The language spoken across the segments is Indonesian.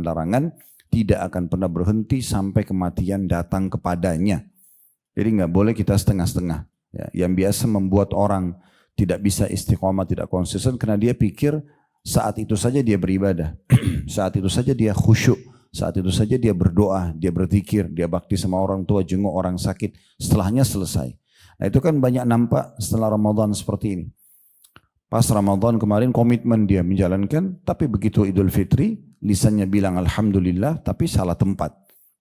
larangan tidak akan pernah berhenti sampai kematian datang kepadanya. Jadi nggak boleh kita setengah-setengah. Ya, yang biasa membuat orang tidak bisa istiqomah, tidak konsisten karena dia pikir saat itu saja dia beribadah, saat itu saja dia khusyuk, saat itu saja dia berdoa, dia berzikir, dia bakti sama orang tua, jenguk orang sakit, setelahnya selesai. Nah itu kan banyak nampak setelah Ramadan seperti ini. Pas Ramadan kemarin komitmen dia menjalankan, tapi begitu Idul Fitri, lisannya bilang Alhamdulillah, tapi salah tempat.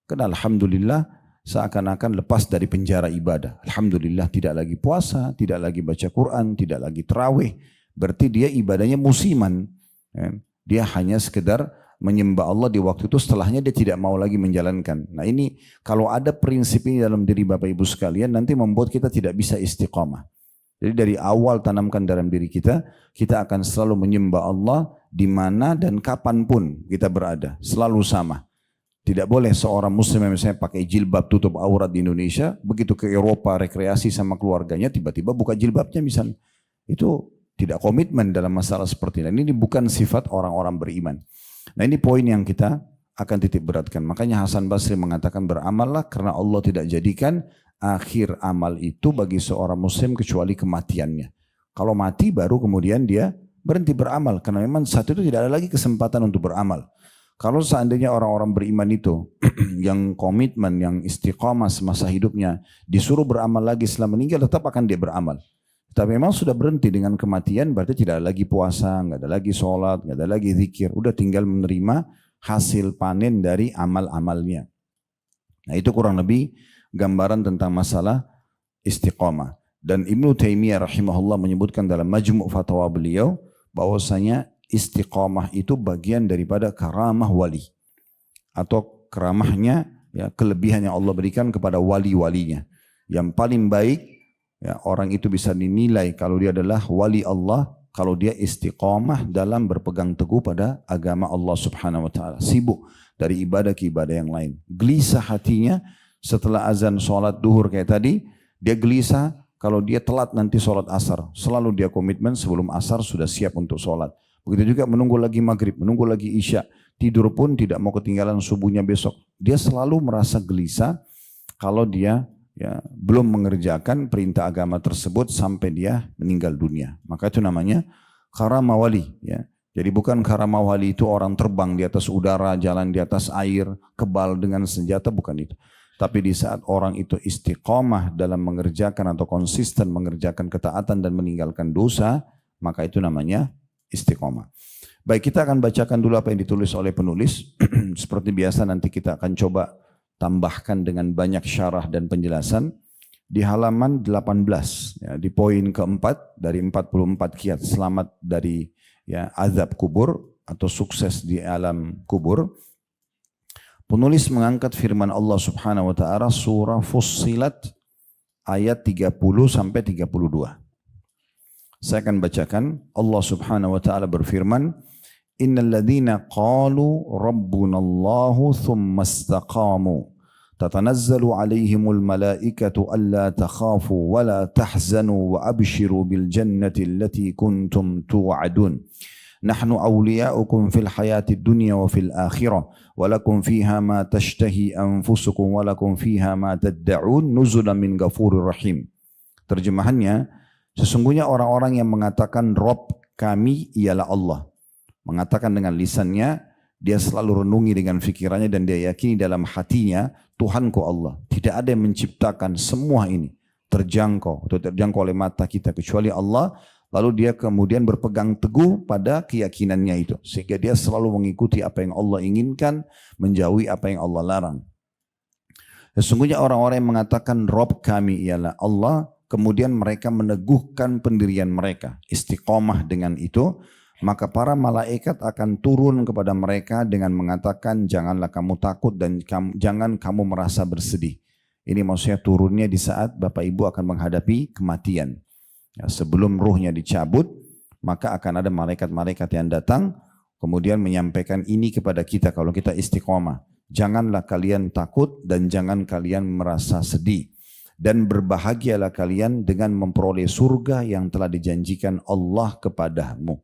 Karena Alhamdulillah seakan-akan lepas dari penjara ibadah. Alhamdulillah tidak lagi puasa, tidak lagi baca Quran, tidak lagi terawih. Berarti dia ibadahnya musiman. Dia hanya sekedar menyembah Allah di waktu itu, setelahnya dia tidak mau lagi menjalankan. Nah ini kalau ada prinsip ini dalam diri Bapak Ibu sekalian, nanti membuat kita tidak bisa istiqamah. Jadi dari awal tanamkan dalam diri kita akan selalu menyembah Allah di mana dan kapanpun kita berada, selalu sama. Tidak boleh seorang muslim yang misalnya pakai jilbab tutup aurat di Indonesia, begitu ke Eropa rekreasi sama keluarganya, tiba-tiba buka jilbabnya misalnya. Itu tidak komitmen dalam masalah seperti ini. Ini bukan sifat orang-orang beriman. Nah ini poin yang kita akan titik beratkan. Makanya Hasan Basri mengatakan beramallah karena Allah tidak jadikan akhir amal itu bagi seorang muslim kecuali kematiannya. Kalau mati baru kemudian dia berhenti beramal. Karena memang saat itu tidak ada lagi kesempatan untuk beramal. Kalau seandainya orang-orang beriman itu yang komitmen, yang istiqamah semasa hidupnya disuruh beramal lagi setelah meninggal, tetap akan dia beramal. Tapi memang sudah berhenti dengan kematian, berarti tidak ada lagi puasa, nggak ada lagi sholat, nggak ada lagi zikir. Udah tinggal menerima hasil panen dari amal-amalnya. Nah itu kurang lebih gambaran tentang masalah istiqamah. Dan Ibnu Taimiyah rahimahullah menyebutkan dalam Majmu' Fatwa beliau bahwasanya istiqamah itu bagian daripada karamah wali. Atau karamahnya, ya, kelebihan yang Allah berikan kepada wali-walinya. Yang paling baik, ya, orang itu bisa dinilai kalau dia adalah wali Allah, kalau dia istiqamah dalam berpegang teguh pada agama Allah subhanahu wa ta'ala. Sibuk dari ibadah ke ibadah yang lain. Gelisah hatinya setelah azan sholat duhur kayak tadi, dia gelisah kalau dia telat nanti sholat asar. Selalu dia komitmen sebelum asar sudah siap untuk sholat. Begitu juga menunggu lagi maghrib, menunggu lagi isya. Tidur pun tidak mau ketinggalan subuhnya besok. Dia selalu merasa gelisah kalau dia belum mengerjakan perintah agama tersebut sampai dia meninggal dunia. Maka itu namanya karamah wali. Ya. Jadi bukan karamah wali itu orang terbang di atas udara, jalan di atas air, kebal dengan senjata, bukan itu. Tapi di saat orang itu istiqamah dalam mengerjakan atau konsisten mengerjakan ketaatan dan meninggalkan dosa, maka itu namanya istiqamah. Baik, kita akan bacakan dulu apa yang ditulis oleh penulis. Seperti biasa nanti kita akan coba tambahkan dengan banyak syarah dan penjelasan di halaman 18, ya, di poin keempat dari 44 kiat selamat dari azab kubur atau sukses di alam kubur. Penulis mengangkat firman Allah subhanahu wa ta'ala surah Fussilat ayat 30 sampai 32. Saya akan bacakan. Allah subhanahu wa ta'ala berfirman, Innal ladzina qalu rabbunallahu thumma istaqamu tatanazzalu alaihimul malaikatu alla takhafu wa la tahzanu wa abshiru bil jannati allati kuntum tu'adun. Nahnu awliya'ukum fil hayati dunya wa fil akhirah wa lakum fiha ma tashtahi anfusukum wa lakum fiha ma tad'un nuzulan min ghafurir rahim. Terjemahannya, sesungguhnya orang-orang yang mengatakan Rabb kami ialah Allah. Mengatakan dengan lisannya, dia selalu renungi dengan fikirannya dan dia yakini dalam hatinya, Tuhanku Allah. Tidak ada yang menciptakan semua ini terjangkau atau terjangkau oleh mata kita kecuali Allah. Lalu dia kemudian berpegang teguh pada keyakinannya itu. Sehingga dia selalu mengikuti apa yang Allah inginkan, menjauhi apa yang Allah larang. Sesungguhnya orang-orang yang mengatakan Rabb kami ialah Allah, kemudian mereka meneguhkan pendirian mereka, istiqomah dengan itu, maka para malaikat akan turun kepada mereka dengan mengatakan janganlah kamu takut dan jangan kamu merasa bersedih. Ini maksudnya turunnya di saat Bapak Ibu akan menghadapi kematian. Ya, sebelum ruhnya dicabut, maka akan ada malaikat-malaikat yang datang kemudian menyampaikan ini kepada kita kalau kita istiqomah. Janganlah kalian takut dan jangan kalian merasa sedih. Dan berbahagialah kalian dengan memperoleh surga yang telah dijanjikan Allah kepadamu.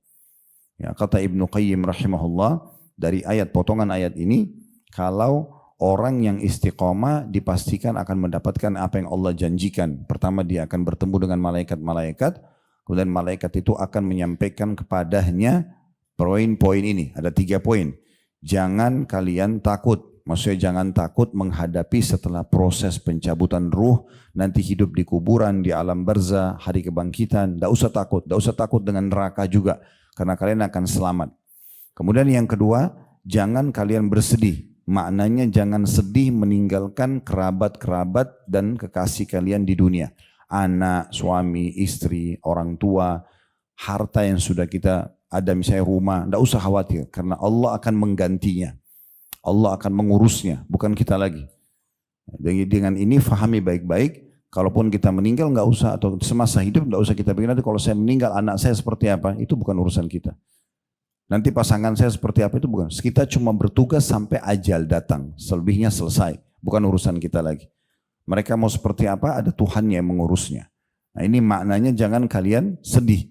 Ya, kata Ibnu Qayyim rahimahullah, dari ayat, potongan ayat ini, kalau orang yang istiqomah dipastikan akan mendapatkan apa yang Allah janjikan. Pertama, dia akan bertemu dengan malaikat-malaikat, kemudian malaikat itu akan menyampaikan kepadanya poin-poin ini. Ada 3 poin. Jangan kalian takut. Maksudnya jangan takut menghadapi setelah proses pencabutan ruh, nanti hidup di kuburan, di alam barzah, hari kebangkitan. Tidak usah takut. Tidak usah takut dengan neraka juga. Karena kalian akan selamat. Kemudian yang kedua, jangan kalian bersedih. Maknanya jangan sedih meninggalkan kerabat-kerabat dan kekasih kalian di dunia. Anak, suami, istri, orang tua, harta yang sudah kita ada misalnya rumah. Tidak usah khawatir. Karena Allah akan menggantinya. Allah akan mengurusnya, bukan kita lagi. Dengan ini fahami baik-baik, kalaupun kita meninggal nggak usah, atau semasa hidup nggak usah kita pikir nanti kalau saya meninggal anak saya seperti apa, itu bukan urusan kita. Nanti pasangan saya seperti apa itu bukan. Kita cuma bertugas sampai ajal datang, selebihnya selesai, bukan urusan kita lagi. Mereka mau seperti apa, ada Tuhan yang mengurusnya. Nah ini maknanya jangan kalian sedih.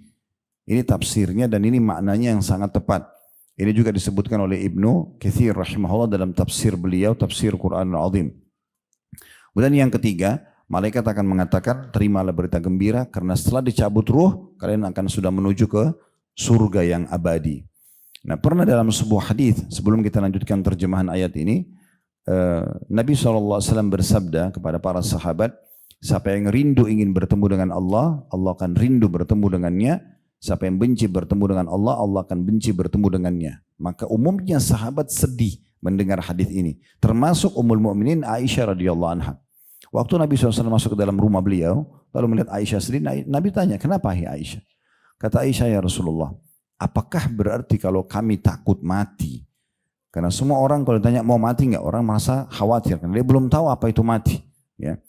Ini tafsirnya dan ini maknanya yang sangat tepat. Ini juga disebutkan oleh Ibnu Katsir rahimahullah dalam tafsir beliau, tafsir Quran Al-Azim. Kemudian yang ketiga, malaikat akan mengatakan, terimalah berita gembira karena setelah dicabut ruh, kalian akan sudah menuju ke surga yang abadi. Nah pernah dalam sebuah hadis sebelum kita lanjutkan terjemahan ayat ini, Nabi SAW bersabda kepada para sahabat, siapa yang rindu ingin bertemu dengan Allah, Allah akan rindu bertemu dengannya. Siapa yang benci bertemu dengan Allah, Allah akan benci bertemu dengannya. Maka umumnya sahabat sedih mendengar hadis ini. Termasuk Ummul Mukminin Aisyah radhiyallahu anha. Waktu Nabi SAW masuk ke dalam rumah beliau, lalu melihat Aisyah sedih, Nabi tanya, kenapa Aisyah? Kata Aisyah, ya Rasulullah, apakah berarti kalau kami takut mati? Karena semua orang kalau ditanya mau mati nggak, orang merasa khawatir. Karena dia belum tahu apa itu mati. Ya.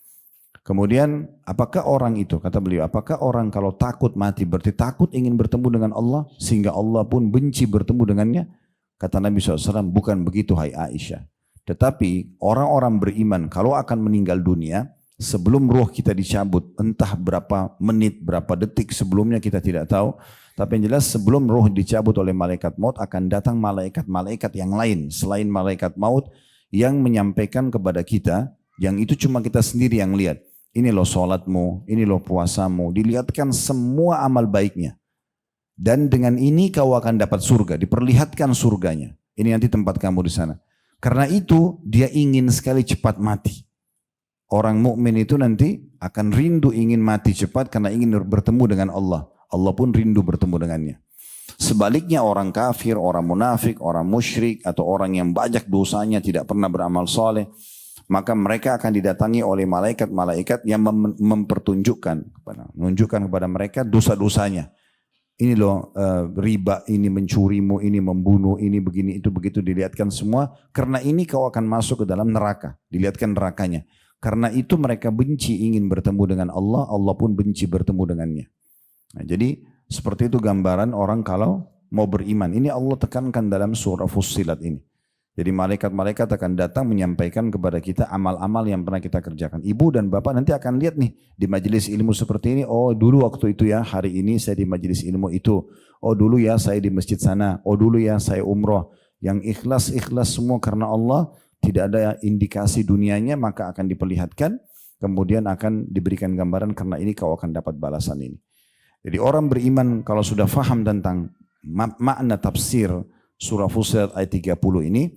Kemudian apakah orang itu, kata beliau, apakah orang kalau takut mati berarti takut ingin bertemu dengan Allah sehingga Allah pun benci bertemu dengannya? Kata Nabi SAW, bukan begitu hai Aisyah. Tetapi orang-orang beriman kalau akan meninggal dunia, sebelum ruh kita dicabut, entah berapa menit, berapa detik sebelumnya kita tidak tahu. Tapi yang jelas sebelum ruh dicabut oleh malaikat maut akan datang malaikat-malaikat yang lain selain malaikat maut yang menyampaikan kepada kita, yang itu cuma kita sendiri yang lihat. Ini loh sholatmu, ini loh puasamu, dilihatkan semua amal baiknya. Dan dengan ini kau akan dapat surga, diperlihatkan surganya. Ini nanti tempat kamu di sana. Karena itu dia ingin sekali cepat mati. Orang mukmin itu nanti akan rindu ingin mati cepat karena ingin bertemu dengan Allah. Allah pun rindu bertemu dengannya. Sebaliknya orang kafir, orang munafik, orang musyrik atau orang yang banyak dosanya tidak pernah beramal soleh, maka mereka akan didatangi oleh malaikat-malaikat yang menunjukkan kepada mereka dosa-dosanya. Ini loh riba, ini mencurimu, ini membunuh, ini begini, itu begitu, dilihatkan semua. Karena ini kau akan masuk ke dalam neraka, dilihatkan nerakanya. Karena itu mereka benci ingin bertemu dengan Allah, Allah pun benci bertemu dengannya. Nah, jadi seperti itu gambaran orang kalau mau beriman. Ini Allah tekankan dalam surah Fussilat ini. Jadi malaikat-malaikat akan datang menyampaikan kepada kita amal-amal yang pernah kita kerjakan. Ibu dan bapak nanti akan lihat nih di majelis ilmu seperti ini. Oh dulu waktu itu ya, hari ini saya di majelis ilmu itu. Oh dulu ya saya di masjid sana. Oh dulu ya saya umroh. Yang ikhlas-ikhlas semua karena Allah. Tidak ada indikasi dunianya maka akan diperlihatkan. Kemudian akan diberikan gambaran karena ini kau akan dapat balasan ini. Jadi orang beriman kalau sudah faham tentang makna tafsir surah Fussilat ayat 30 ini,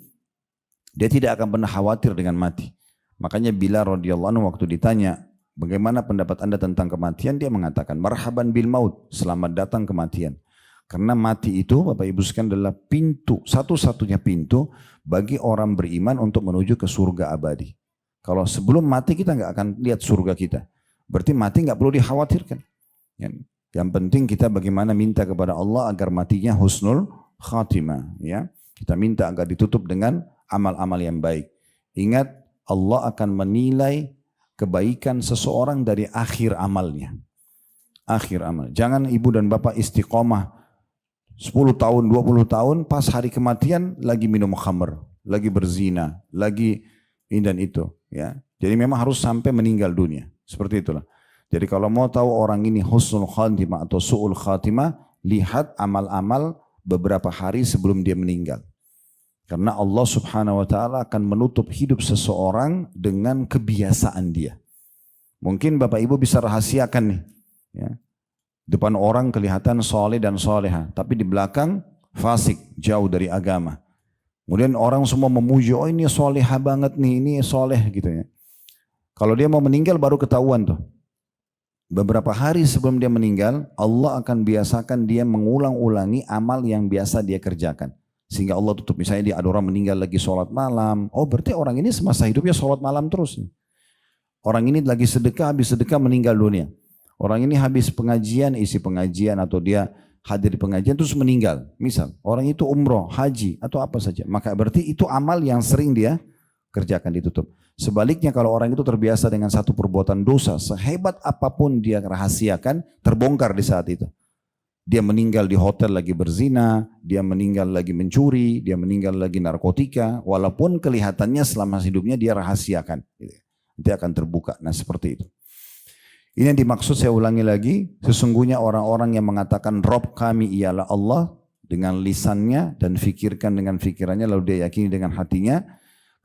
dia tidak akan pernah khawatir dengan mati. Makanya Bilal radhiyallahu anhu waktu ditanya, bagaimana pendapat anda tentang kematian? Dia mengatakan, marhaban bil maut, selamat datang kematian. Karena mati itu, Bapak Ibu sekalian, adalah pintu, satu-satunya pintu bagi orang beriman untuk menuju ke surga abadi. Kalau sebelum mati kita nggak akan lihat surga kita. Berarti mati nggak perlu dikhawatirkan. Yang penting kita bagaimana minta kepada Allah agar matinya husnul khatimah. Ya. Kita minta agar ditutup dengan amal-amal yang baik. Ingat, Allah akan menilai kebaikan seseorang dari akhir amalnya. Akhir amal. Jangan ibu dan bapak istiqomah 10 tahun, 20 tahun, pas hari kematian lagi minum khamr, lagi berzina, lagi ini dan itu. Ya. Jadi memang harus sampai meninggal dunia. Seperti itulah. Jadi kalau mau tahu orang ini husnul khatimah atau su'ul khatimah, lihat amal-amal beberapa hari sebelum dia meninggal. Karena Allah subhanahu wa ta'ala akan menutup hidup seseorang dengan kebiasaan dia. Mungkin Bapak Ibu bisa rahasiakan nih. Ya. Depan orang kelihatan soleh dan soleha. Tapi di belakang fasik, jauh dari agama. Kemudian orang semua memuji, oh ini soleha banget nih, ini soleh gitu ya. Kalau dia mau meninggal baru ketahuan tuh. Beberapa hari sebelum dia meninggal, Allah akan biasakan dia mengulang-ulangi amal yang biasa dia kerjakan. Sehingga Allah tutup, misalnya dia ada orang meninggal lagi sholat malam. Oh berarti orang ini semasa hidupnya sholat malam terus nih. Orang ini lagi sedekah, habis sedekah meninggal dunia. Orang ini habis pengajian, isi pengajian atau dia hadir di pengajian terus meninggal. Misal orang itu umroh, haji atau apa saja. Maka berarti itu amal yang sering dia kerjakan ditutup. Sebaliknya kalau orang itu terbiasa dengan satu perbuatan dosa, sehebat apapun dia rahasiakan, terbongkar di saat itu. Dia meninggal di hotel lagi berzina, dia meninggal lagi mencuri, dia meninggal lagi narkotika, walaupun kelihatannya selama hidupnya dia rahasiakan. Nanti akan terbuka. Nah seperti itu. Ini yang dimaksud, saya ulangi lagi, sesungguhnya orang-orang yang mengatakan Rob kami ialah Allah dengan lisannya dan fikirkan dengan fikirannya lalu dia yakini dengan hatinya,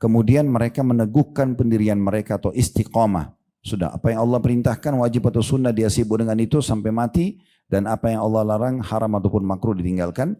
kemudian mereka meneguhkan pendirian mereka atau istiqamah. Sudah apa yang Allah perintahkan wajib atau sunnah dia sibuk dengan itu sampai mati, dan apa yang Allah larang haram ataupun makruh ditinggalkan.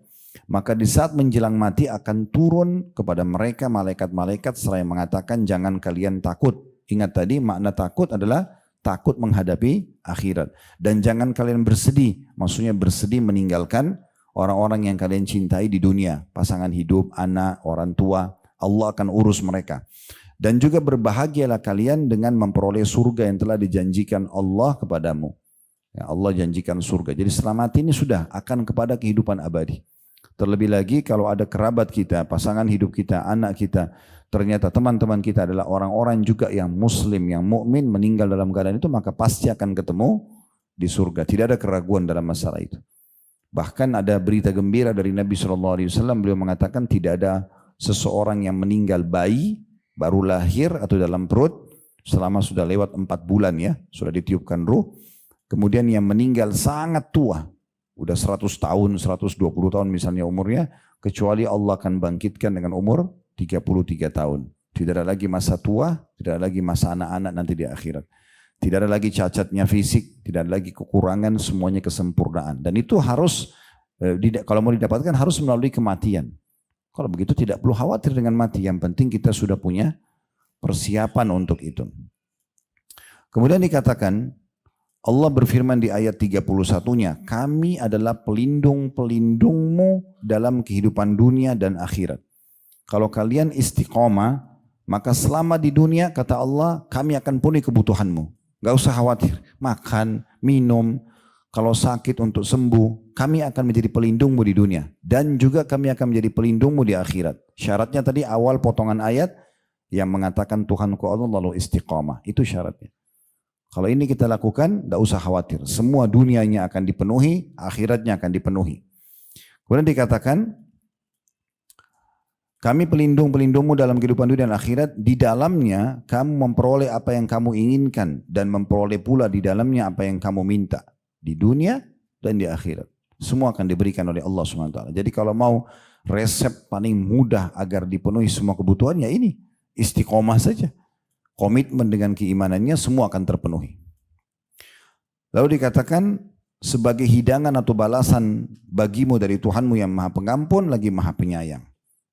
Maka di saat menjelang mati akan turun kepada mereka malaikat-malaikat seraya mengatakan jangan kalian takut. Ingat tadi makna takut adalah takut menghadapi akhirat. Dan jangan kalian bersedih, maksudnya bersedih meninggalkan orang-orang yang kalian cintai di dunia. Pasangan hidup, anak, orang tua, Allah akan urus mereka. Dan juga berbahagialah kalian dengan memperoleh surga yang telah dijanjikan Allah kepadamu. Ya, Allah janjikan surga. Jadi setelah mati ini sudah akan kepada kehidupan abadi. Terlebih lagi kalau ada kerabat kita, pasangan hidup kita, anak kita, ternyata teman-teman kita adalah orang-orang juga yang muslim, yang mukmin meninggal dalam keadaan itu, maka pasti akan ketemu di surga. Tidak ada keraguan dalam masalah itu. Bahkan ada berita gembira dari Nabi SAW, beliau mengatakan tidak ada seseorang yang meninggal bayi, baru lahir atau dalam perut, selama sudah lewat 4 bulan ya, sudah ditiupkan ruh. Kemudian yang meninggal sangat tua, udah 100 tahun, 120 tahun misalnya umurnya, kecuali Allah akan bangkitkan dengan umur 33 tahun. Tidak ada lagi masa tua, tidak ada lagi masa anak-anak nanti di akhirat. Tidak ada lagi cacatnya fisik, tidak ada lagi kekurangan, semuanya kesempurnaan. Dan itu harus, kalau mau didapatkan harus melalui kematian. Kalau begitu tidak perlu khawatir dengan mati, yang penting kita sudah punya persiapan untuk itu. Kemudian dikatakan, Allah berfirman di ayat 31-nya, kami adalah pelindung-pelindungmu dalam kehidupan dunia dan akhirat. Kalau kalian istiqomah, maka selama di dunia, kata Allah, kami akan penuhi kebutuhanmu. Gak usah khawatir, makan, minum, kalau sakit untuk sembuh, kami akan menjadi pelindungmu di dunia. Dan juga kami akan menjadi pelindungmu di akhirat. Syaratnya tadi awal potongan ayat, yang mengatakan Tuhanku Allah lalu istiqomah. Itu syaratnya. Kalau ini kita lakukan, tidak usah khawatir. Semua dunianya akan dipenuhi, akhiratnya akan dipenuhi. Kemudian dikatakan, kami pelindung-pelindungmu dalam kehidupan dunia dan akhirat. Di dalamnya kamu memperoleh apa yang kamu inginkan. Dan memperoleh pula di dalamnya apa yang kamu minta. Di dunia dan di akhirat. Semua akan diberikan oleh Allah SWT. Jadi kalau mau resep paling mudah agar dipenuhi semua kebutuhannya ini. Istiqomah saja. Komitmen dengan keimanannya semua akan terpenuhi. Lalu dikatakan sebagai hidangan atau balasan bagimu dari Tuhanmu yang maha pengampun lagi maha penyayang.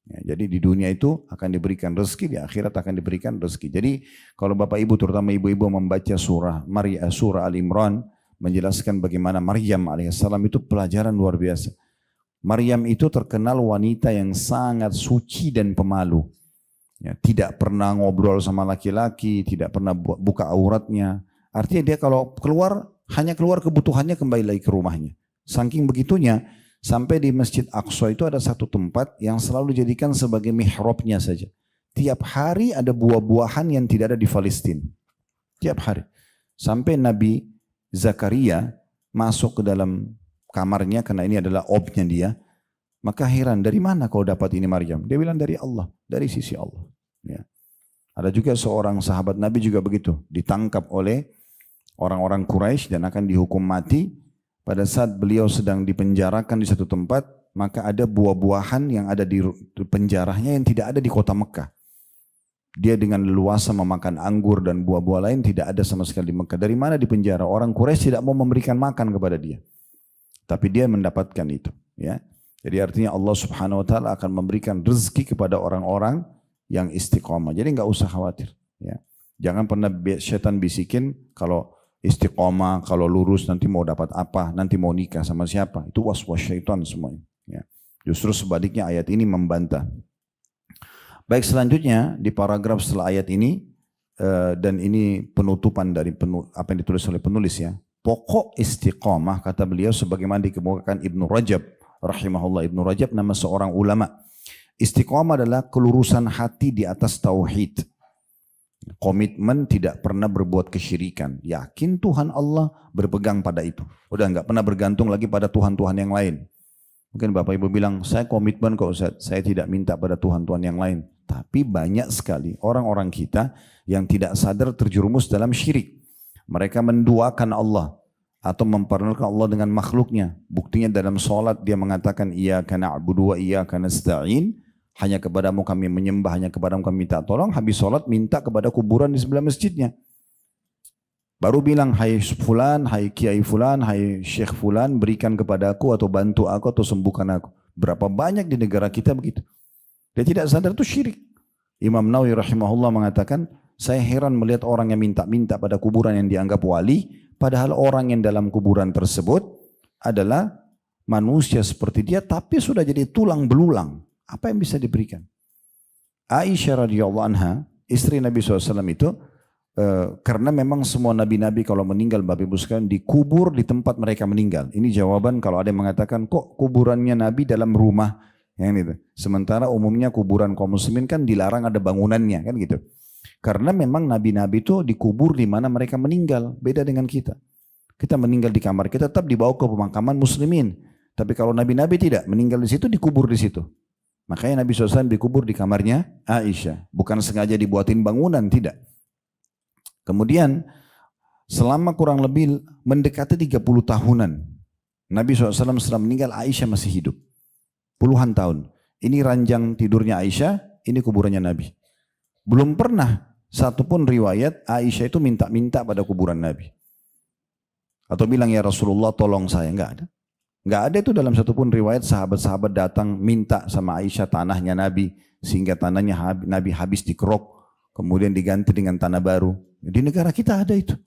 Ya, jadi di dunia itu akan diberikan rezeki, di akhirat akan diberikan rezeki. Jadi kalau Bapak Ibu terutama ibu-ibu membaca surah Al-Imran menjelaskan bagaimana Maryam alaihissalam itu pelajaran luar biasa. Maryam itu terkenal wanita yang sangat suci dan pemalu. Ya, tidak pernah ngobrol sama laki-laki, tidak pernah buka auratnya. Artinya dia kalau keluar, hanya keluar kebutuhannya kembali lagi ke rumahnya. Saking begitunya, sampai di Masjid Aqsa itu ada satu tempat yang selalu dijadikan sebagai mihrabnya saja. Tiap hari ada buah-buahan yang tidak ada di Palestina. Tiap hari. Sampai Nabi Zakaria masuk ke dalam kamarnya, karena ini adalah obnya dia. Maka heran, dari mana kau dapat ini Maryam? Dia bilang dari Allah, dari sisi Allah. Ya. Ada juga seorang sahabat Nabi juga begitu, ditangkap oleh orang-orang Quraisy dan akan dihukum mati. Pada saat beliau sedang dipenjarakan di satu tempat, maka ada buah-buahan yang ada di penjaranya yang tidak ada di kota Mekah. Dia dengan leluasa memakan anggur dan buah-buah lain tidak ada sama sekali di Mekah. Dari mana di penjara? Orang Quraisy tidak mau memberikan makan kepada dia. Tapi dia mendapatkan itu. Ya. Jadi artinya Allah Subhanahu Wa Taala akan memberikan rezeki kepada orang-orang yang istiqomah. Jadi nggak usah khawatir. Ya. Jangan pernah setan bisikin kalau istiqomah, kalau lurus nanti mau dapat apa, nanti mau nikah sama siapa. Itu was-was syaitan semuanya. Ya. Justru sebaliknya ayat ini membantah. Baik, selanjutnya di paragraf setelah ayat ini dan ini penutupan dari apa yang ditulis oleh penulis ya. Pokok istiqamah kata beliau sebagaimana dikemukakan Ibnu Rajab rahimahullah. Ibnu Rajab nama seorang ulama. Istiqamah adalah kelurusan hati di atas tauhid. Komitmen tidak pernah berbuat kesyirikan. Yakin Tuhan Allah, berpegang pada itu. Udah nggak pernah bergantung lagi pada Tuhan-Tuhan yang lain. Mungkin Bapak Ibu bilang, saya komitmen kok Ustaz, saya tidak minta pada Tuhan-Tuhan yang lain. Tapi banyak sekali orang-orang kita yang tidak sadar terjerumus dalam syirik. Mereka menduakan Allah atau memperkenalkan Allah dengan makhluknya. Buktinya dalam sholat dia mengatakan iyyaka na'budu wa iyyaka nasta'in. Hanya kepadamu kami menyembah, hanya kepadamu kami minta tolong. Habis sholat minta kepada kuburan di sebelah masjidnya. Baru bilang, hai fulan, hai kiai fulan, hai syekh fulan, berikan kepadaku atau bantu aku atau sembuhkan aku. Berapa banyak di negara kita begitu. Dia tidak sadar itu syirik. Imam Nawawi rahimahullah mengatakan, saya heran melihat orang yang minta-minta pada kuburan yang dianggap wali, padahal orang yang dalam kuburan tersebut adalah manusia seperti dia, tapi sudah jadi tulang belulang. Apa yang bisa diberikan? Aisyah radhiyallahu anha, istri Nabi SAW itu, karena memang semua nabi-nabi kalau meninggal Bapak Ibu sekalian dikubur di tempat mereka meninggal. Ini jawaban kalau ada yang mengatakan kok kuburannya Nabi dalam rumah. Yang itu. Sementara umumnya kuburan kaum muslimin kan dilarang ada bangunannya kan gitu. Karena memang nabi-nabi itu dikubur di mana mereka meninggal. Beda dengan kita. Kita meninggal di kamar kita tetap dibawa ke pemakaman muslimin. Tapi kalau nabi-nabi tidak meninggal di situ dikubur di situ. Makanya Nabi SAW dikubur di kamarnya Aisyah. Bukan sengaja dibuatin bangunan, tidak. Kemudian selama kurang lebih mendekati 30 tahunan Nabi SAW setelah meninggal Aisyah masih hidup. Puluhan tahun. Ini ranjang tidurnya Aisyah, ini kuburannya Nabi. Belum pernah satupun riwayat Aisyah itu minta-minta pada kuburan Nabi. Atau bilang ya Rasulullah tolong saya, enggak ada. Enggak ada itu dalam satupun riwayat sahabat-sahabat datang minta sama Aisyah tanahnya Nabi. Sehingga tanahnya Nabi habis dikerok, kemudian diganti dengan tanah baru. Di negara kita ada itu.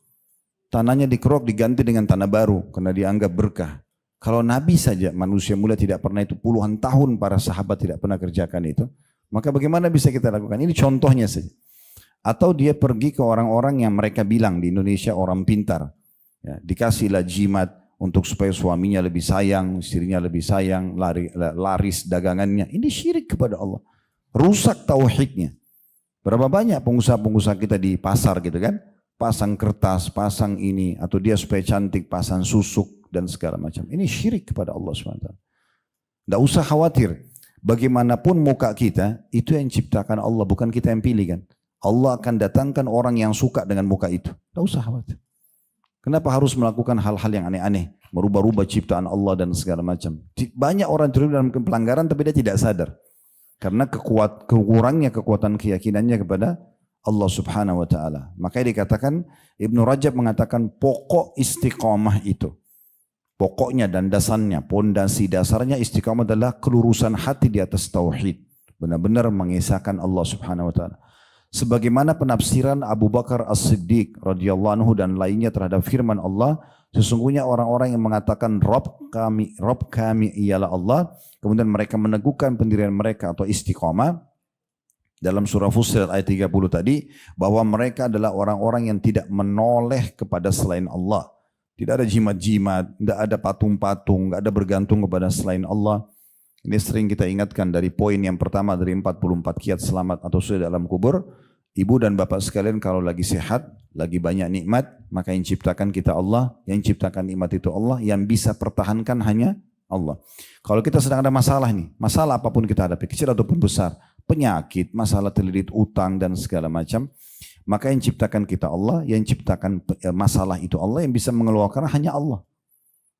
Tanahnya dikerok diganti dengan tanah baru karena dianggap berkah. Kalau Nabi saja manusia mulia tidak pernah itu, puluhan tahun para sahabat tidak pernah kerjakan itu, maka bagaimana bisa kita lakukan? Ini contohnya saja. Atau dia pergi ke orang-orang yang mereka bilang di Indonesia orang pintar, ya, dikasihlah jimat untuk supaya suaminya lebih sayang, istrinya lebih sayang, laris dagangannya. Ini syirik kepada Allah, rusak tauhidnya. Berapa banyak pengusaha-pengusaha kita di pasar gitu kan, pasang kertas, pasang ini, atau dia supaya cantik pasang susuk dan segala macam. Ini syirik kepada Allah SWT. Tidak usah khawatir. Bagaimanapun muka kita, itu yang ciptakan Allah, bukan kita yang pilih kan. Allah akan datangkan orang yang suka dengan muka itu. Tidak usah khawatir. Kenapa harus melakukan hal-hal yang aneh-aneh? Merubah-rubah ciptaan Allah dan segala macam. Banyak orang terlibat dalam pelanggaran tapi dia tidak sadar. Karena kurangnya kekuatan keyakinannya kepada Allah Subhanahu wa taala. Makanya dikatakan Ibnu Rajab mengatakan pokok istiqamah itu. Pokoknya dan dasarnya, pondasi dasarnya istiqamah adalah kelurusan hati di atas tauhid. Benar-benar mengesahkan Allah Subhanahu wa taala. Sebagaimana penafsiran Abu Bakar As-Siddiq radhiyallahu anhu dan lainnya terhadap firman Allah, sesungguhnya orang-orang yang mengatakan Rabb kami ialah Allah, kemudian mereka meneguhkan pendirian mereka atau istiqamah dalam surah Fussilat ayat 30 tadi, bahwa mereka adalah orang-orang yang tidak menoleh kepada selain Allah. Tidak ada jimat-jimat, tidak ada patung-patung, tidak ada bergantung kepada selain Allah. Ini sering kita ingatkan dari poin yang pertama dari 44 kiat selamat atau sudah dalam kubur. Ibu dan bapak sekalian kalau lagi sehat, lagi banyak nikmat, maka yang ciptakan kita Allah, yang ciptakan nikmat itu Allah, yang bisa pertahankan hanya Allah. Kalau kita sedang ada masalah nih, masalah apapun kita hadapi, kecil ataupun besar, penyakit, masalah terlilit utang dan segala macam, maka yang ciptakan kita Allah, yang ciptakan masalah itu Allah, yang bisa mengeluarkan hanya Allah.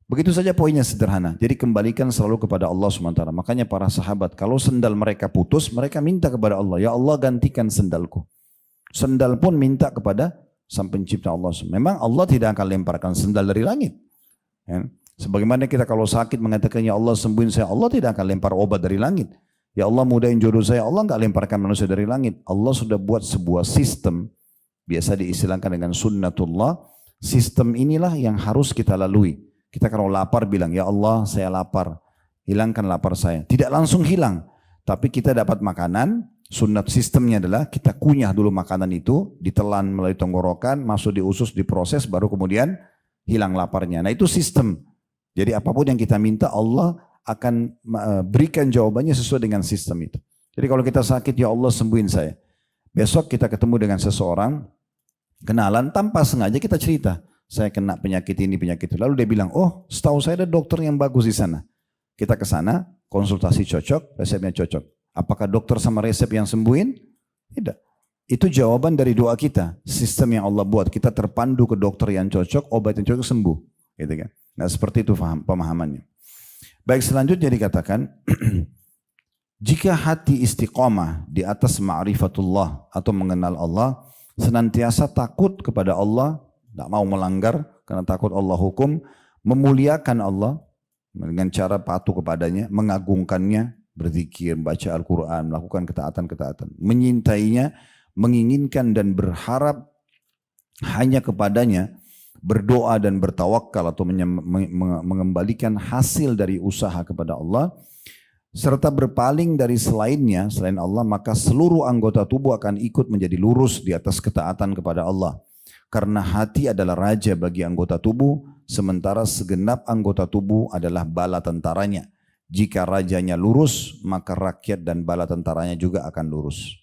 Begitu saja poinnya sederhana. Jadi kembalikan selalu kepada Allah SWT. Makanya para sahabat kalau sendal mereka putus, mereka minta kepada Allah, ya Allah gantikan sendalku. Sendal pun minta kepada Sang Pencipta Allah. Memang Allah tidak akan lemparkan sendal dari langit. Ya. Sebagaimana kita kalau sakit mengatakan ya Allah sembuhin saya, Allah tidak akan lempar obat dari langit. Ya Allah mudahin jodoh saya, Allah nggak lemparkan manusia dari langit. Allah sudah buat sebuah sistem, biasa diistilahkan dengan sunnatullah. Sistem inilah yang harus kita lalui. Kita kalau lapar bilang, ya Allah saya lapar, hilangkan lapar saya. Tidak langsung hilang, tapi kita dapat makanan, sunat sistemnya adalah kita kunyah dulu makanan itu, ditelan melalui tenggorokan, masuk di usus, diproses, baru kemudian hilang laparnya. Nah itu sistem. Jadi apapun yang kita minta, Allah akan berikan jawabannya sesuai dengan sistem itu. Jadi kalau kita sakit, ya Allah sembuhin saya. Besok kita ketemu dengan seseorang, kenalan tanpa sengaja kita cerita. Saya kena penyakit ini, penyakit itu. Lalu dia bilang, oh setahu saya ada dokter yang bagus di sana. Kita ke sana, konsultasi cocok, resepnya cocok. Apakah dokter sama resep yang sembuhin? Tidak. Itu jawaban dari doa kita. Sistem yang Allah buat, kita terpandu ke dokter yang cocok, obat yang cocok sembuh. Gitu kan? Nah seperti itu pemahamannya. Baik, selanjutnya dikatakan, jika hati istiqamah di atas ma'rifatullah atau mengenal Allah, senantiasa takut kepada Allah, tidak mau melanggar karena takut Allah hukum, memuliakan Allah dengan cara patuh kepadanya, mengagungkannya, berzikir, baca Al-Quran, melakukan ketaatan-ketaatan, menyintainya, menginginkan dan berharap hanya kepadanya, berdoa dan bertawakal atau mengembalikan hasil dari usaha kepada Allah, serta berpaling dari selainnya, selain Allah, maka seluruh anggota tubuh akan ikut menjadi lurus di atas ketaatan kepada Allah. Karena hati adalah raja bagi anggota tubuh, sementara segenap anggota tubuh adalah bala tentaranya. Jika rajanya lurus, maka rakyat dan bala tentaranya juga akan lurus.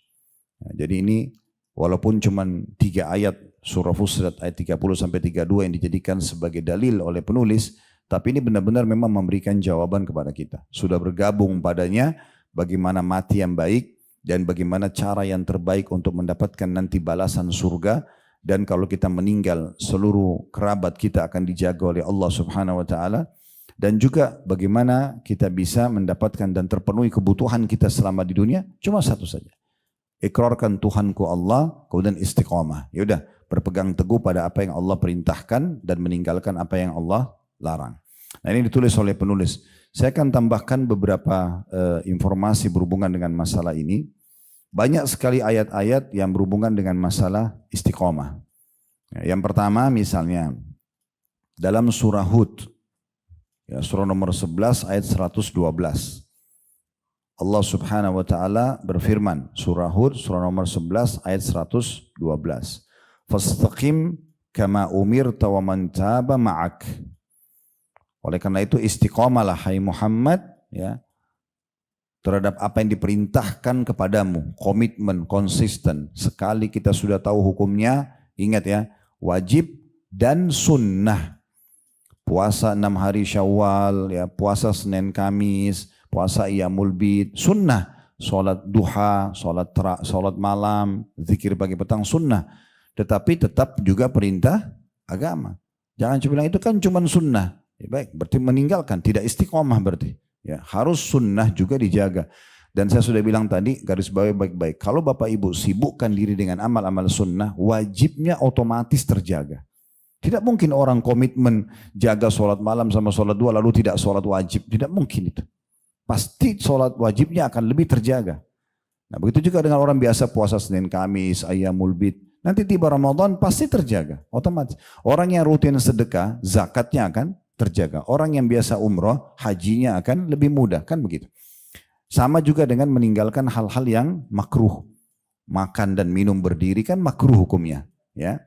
Nah, jadi ini walaupun cuma 3 ayat surah Fussilat ayat 30-32 yang dijadikan sebagai dalil oleh penulis, tapi ini benar-benar memang memberikan jawaban kepada kita. Sudah bergabung padanya bagaimana mati yang baik dan bagaimana cara yang terbaik untuk mendapatkan nanti balasan surga. Dan kalau kita meninggal, seluruh kerabat kita akan dijaga oleh Allah Subhanahu wa taala, dan juga bagaimana kita bisa mendapatkan dan terpenuhi kebutuhan kita selama di dunia cuma satu saja. Ikrarkan Tuhanku Allah, kemudian istiqamah. Ya udah, berpegang teguh pada apa yang Allah perintahkan dan meninggalkan apa yang Allah larang. Nah, ini ditulis oleh penulis. Saya akan tambahkan beberapa informasi berhubungan dengan masalah ini. Banyak sekali ayat-ayat yang berhubungan dengan masalah istiqomah. Yang pertama misalnya dalam surah Hud, ya, surah nomor 11 ayat 112. Allah Subhanahu wa taala berfirman, surah Hud surah nomor 11 ayat 112. Fastaqim kama umirta wa man taba ma'ak. Oleh karena itu istiqomalah hai Muhammad, ya, terhadap apa yang diperintahkan kepadamu, komitmen, konsisten. Sekali kita sudah tahu hukumnya, ingat ya, wajib dan sunnah. Puasa 6 hari Syawal, ya, puasa Senin Kamis, puasa Iyamul Bid, sunnah. Salat duha, salat malam, zikir pagi petang, sunnah. Tetapi tetap juga perintah agama. Jangan cuma bilang itu kan cuma sunnah. Ya, baik, berarti meninggalkan, tidak istiqomah berarti. Ya, harus sunnah juga dijaga. Dan saya sudah bilang tadi, garis bawah baik-baik. Kalau Bapak Ibu sibukkan diri dengan amal-amal sunnah, wajibnya otomatis terjaga. Tidak mungkin orang komitmen jaga sholat malam sama sholat dua lalu tidak sholat wajib. Tidak mungkin itu. Pasti sholat wajibnya akan lebih terjaga. Nah begitu juga dengan orang biasa puasa Senin Kamis, Ayyamul Bid. Nanti tiba Ramadan pasti terjaga. Otomatis. Orang yang rutin sedekah, zakatnya akan terjaga. Orang yang biasa umroh, hajinya akan lebih mudah, kan begitu. Sama juga dengan meninggalkan hal-hal yang makruh. Makan dan minum berdiri kan makruh hukumnya, ya.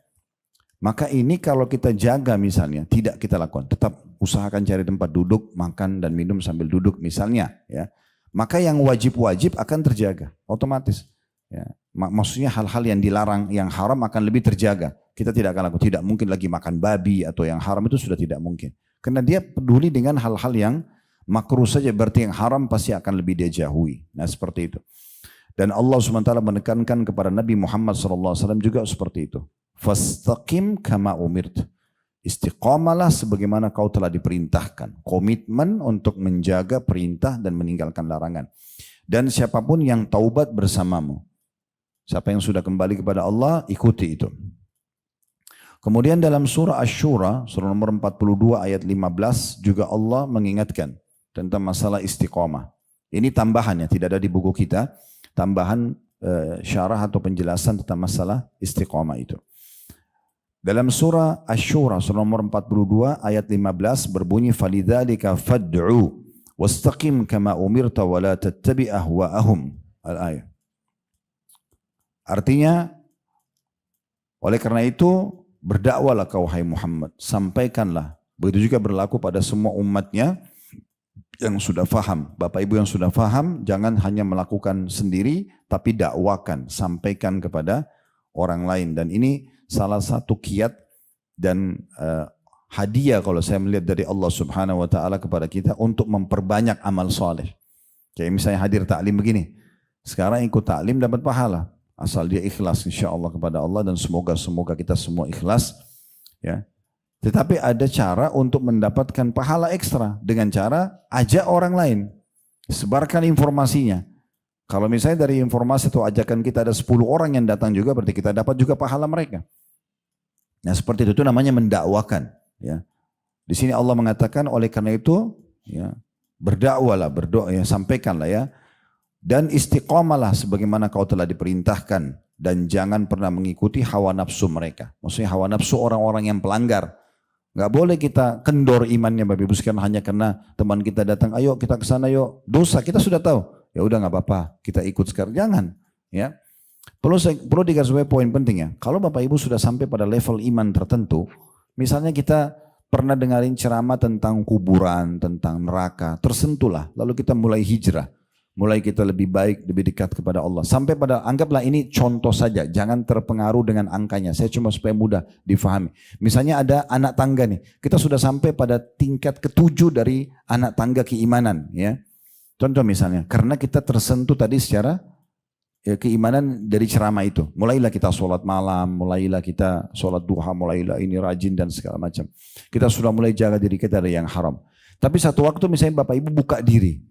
Maka ini kalau kita jaga misalnya, tidak kita lakukan, tetap usahakan cari tempat duduk, makan dan minum sambil duduk misalnya, ya. Maka yang wajib-wajib akan terjaga, otomatis. Ya. Maksudnya hal-hal yang dilarang, yang haram akan lebih terjaga. Kita tidak akan lakukan, tidak mungkin lagi makan babi atau yang haram itu sudah tidak mungkin. Karena dia peduli dengan hal-hal yang makruh saja, berarti yang haram pasti akan lebih dia jauhi. Nah seperti itu. Dan Allah SWT menekankan kepada Nabi Muhammad SAW juga seperti itu. Fastaqim kama umirt. Istiqomalah sebagaimana kau telah diperintahkan. Komitmen untuk menjaga perintah dan meninggalkan larangan. Dan siapapun yang taubat bersamamu. Siapa yang sudah kembali kepada Allah, ikuti itu. Kemudian dalam surah Asy-Syura, surah nomor 42 ayat 15, juga Allah mengingatkan tentang masalah istiqomah. Ini tambahannya, tidak ada di buku kita. Tambahan syarah atau penjelasan tentang masalah istiqomah itu. Dalam surah Asy-Syura surah nomor 42 ayat 15 berbunyi falidzalika fad'u wastaqim kama umirta wa la tattabi' ahwa'ahum al-ayat. Artinya oleh karena itu berdakwalah kau hai Muhammad, sampaikanlah. Begitu juga berlaku pada semua umatnya yang sudah faham. Bapak Ibu yang sudah faham jangan hanya melakukan sendiri tapi dakwakan, sampaikan kepada orang lain. Dan ini salah satu kiat dan hadiah kalau saya melihat dari Allah Subhanahu wa taala kepada kita untuk memperbanyak amal soleh. Kayak misalnya hadir taklim begini. Sekarang ikut taklim dapat pahala asal dia ikhlas insyaallah kepada Allah, dan semoga kita semua ikhlas ya. Tetapi ada cara untuk mendapatkan pahala ekstra dengan cara ajak orang lain. Sebarkan informasinya. Kalau misalnya dari informasi atau ajakan kita ada 10 orang yang datang juga, berarti kita dapat juga pahala mereka. Nah seperti itu namanya mendakwakan. Ya. Di sini Allah mengatakan oleh karena itu ya, berdakwalah, berdoa ya, sampaikanlah ya. Dan istiqomalah sebagaimana kau telah diperintahkan. Dan jangan pernah mengikuti hawa nafsu mereka. Maksudnya hawa nafsu orang-orang yang pelanggar. Gak boleh kita kendor imannya Bapak Ibu sekalian hanya karena teman kita datang, ayo kita ke sana yuk. Dosa kita sudah tahu. Ya udah nggak apa-apa, kita ikut sekarang. Jangan, ya. Perlu digarisbawahi poin penting ya. Kalau Bapak Ibu sudah sampai pada level iman tertentu, misalnya kita pernah dengarin ceramah tentang kuburan, tentang neraka, tersentuhlah. Lalu kita mulai hijrah, mulai kita lebih baik, lebih dekat kepada Allah. Sampai pada anggaplah ini contoh saja, jangan terpengaruh dengan angkanya. Saya cuma supaya mudah difahami. Misalnya ada anak tangga nih, kita sudah sampai pada tingkat ke-7 dari anak tangga keimanan, ya. Contoh misalnya, karena kita tersentuh tadi secara ya, keimanan dari ceramah itu. Mulailah kita sholat malam, mulailah kita sholat duha, mulailah ini rajin dan segala macam. Kita sudah mulai jaga diri kita dari yang haram. Tapi satu waktu misalnya Bapak Ibu buka diri.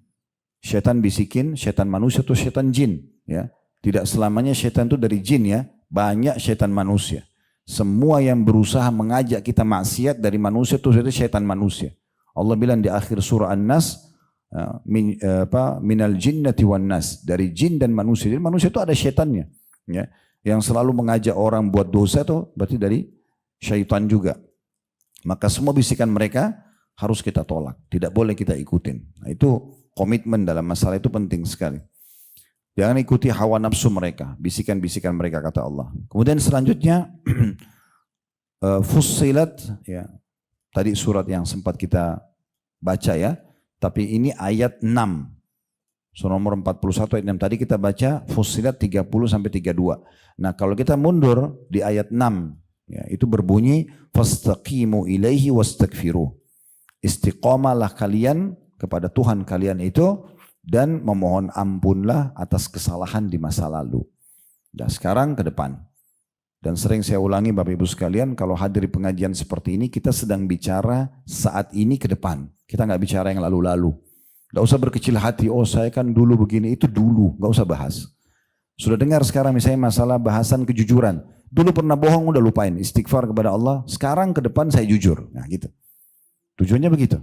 Syaitan bisikin, syaitan manusia atau syaitan jin. Ya. Tidak selamanya syaitan itu dari jin ya, banyak syaitan manusia. Semua yang berusaha mengajak kita maksiat dari manusia itu syaitan manusia. Allah bilang di akhir surah An-Nas, minal jinnati wan nas, dari jin dan manusia. Jadi manusia itu ada syaitannya ya, yang selalu mengajak orang buat dosa itu berarti dari syaitan juga. Maka semua bisikan mereka harus kita tolak, tidak boleh kita ikutin. Nah, itu komitmen dalam masalah itu penting sekali. Jangan ikuti hawa nafsu mereka, bisikan-bisikan mereka kata Allah. Kemudian selanjutnya Fussilat ya. Tadi surat yang sempat kita baca ya. Tapi ini ayat 6. Surah nomor 41 ayat 6. Tadi kita baca Fussilat 30 sampai 32. Nah, kalau kita mundur di ayat 6, ya, itu berbunyi fastaqimu ilaihi wastaghfiruh. Istiqamalah kalian kepada Tuhan kalian itu dan memohon ampunlah atas kesalahan di masa lalu. Dan sekarang ke depan. Dan sering saya ulangi Bapak Ibu sekalian, kalau hadir pengajian seperti ini, kita sedang bicara saat ini ke depan. Kita nggak bicara yang lalu-lalu. Nggak usah berkecil hati, oh saya kan dulu begini, itu dulu. Nggak usah bahas. Sudah dengar sekarang misalnya masalah bahasan kejujuran. Dulu pernah bohong, udah lupain. Istighfar kepada Allah, sekarang ke depan saya jujur. Nah gitu. Tujuannya begitu.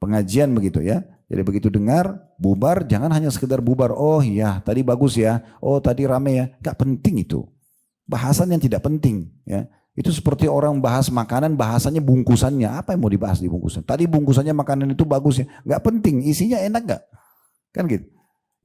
Pengajian begitu ya. Jadi begitu dengar, bubar, jangan hanya sekedar bubar. Oh iya, tadi bagus ya. Oh tadi rame ya. Nggak penting itu. Bahasan yang tidak penting ya. Itu seperti orang bahas makanan, bahasanya bungkusannya. Apa yang mau dibahas di bungkusan? Tadi bungkusannya makanan itu bagus ya. Nggak penting, isinya enak nggak? Kan gitu.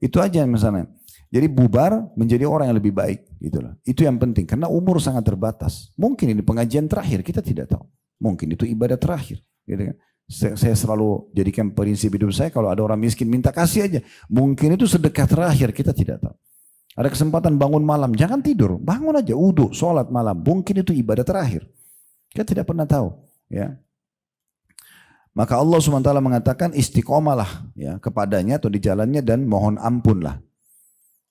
Itu aja misalnya. Jadi bubar menjadi orang yang lebih baik gitu loh. Itu yang penting karena umur sangat terbatas. Mungkin ini pengajian terakhir, kita tidak tahu. Mungkin itu ibadah terakhir gitu kan. Saya selalu jadikan prinsip hidup saya, kalau ada orang miskin minta kasih aja. Mungkin itu sedekah terakhir, kita tidak tahu. Ada kesempatan bangun malam, jangan tidur, bangun aja, wudu, sholat malam. Mungkin itu ibadah terakhir. Kita tidak pernah tahu. Ya. Maka Allah SWT mengatakan istiqomalah ya, kepadanya atau di jalannya dan mohon ampunlah.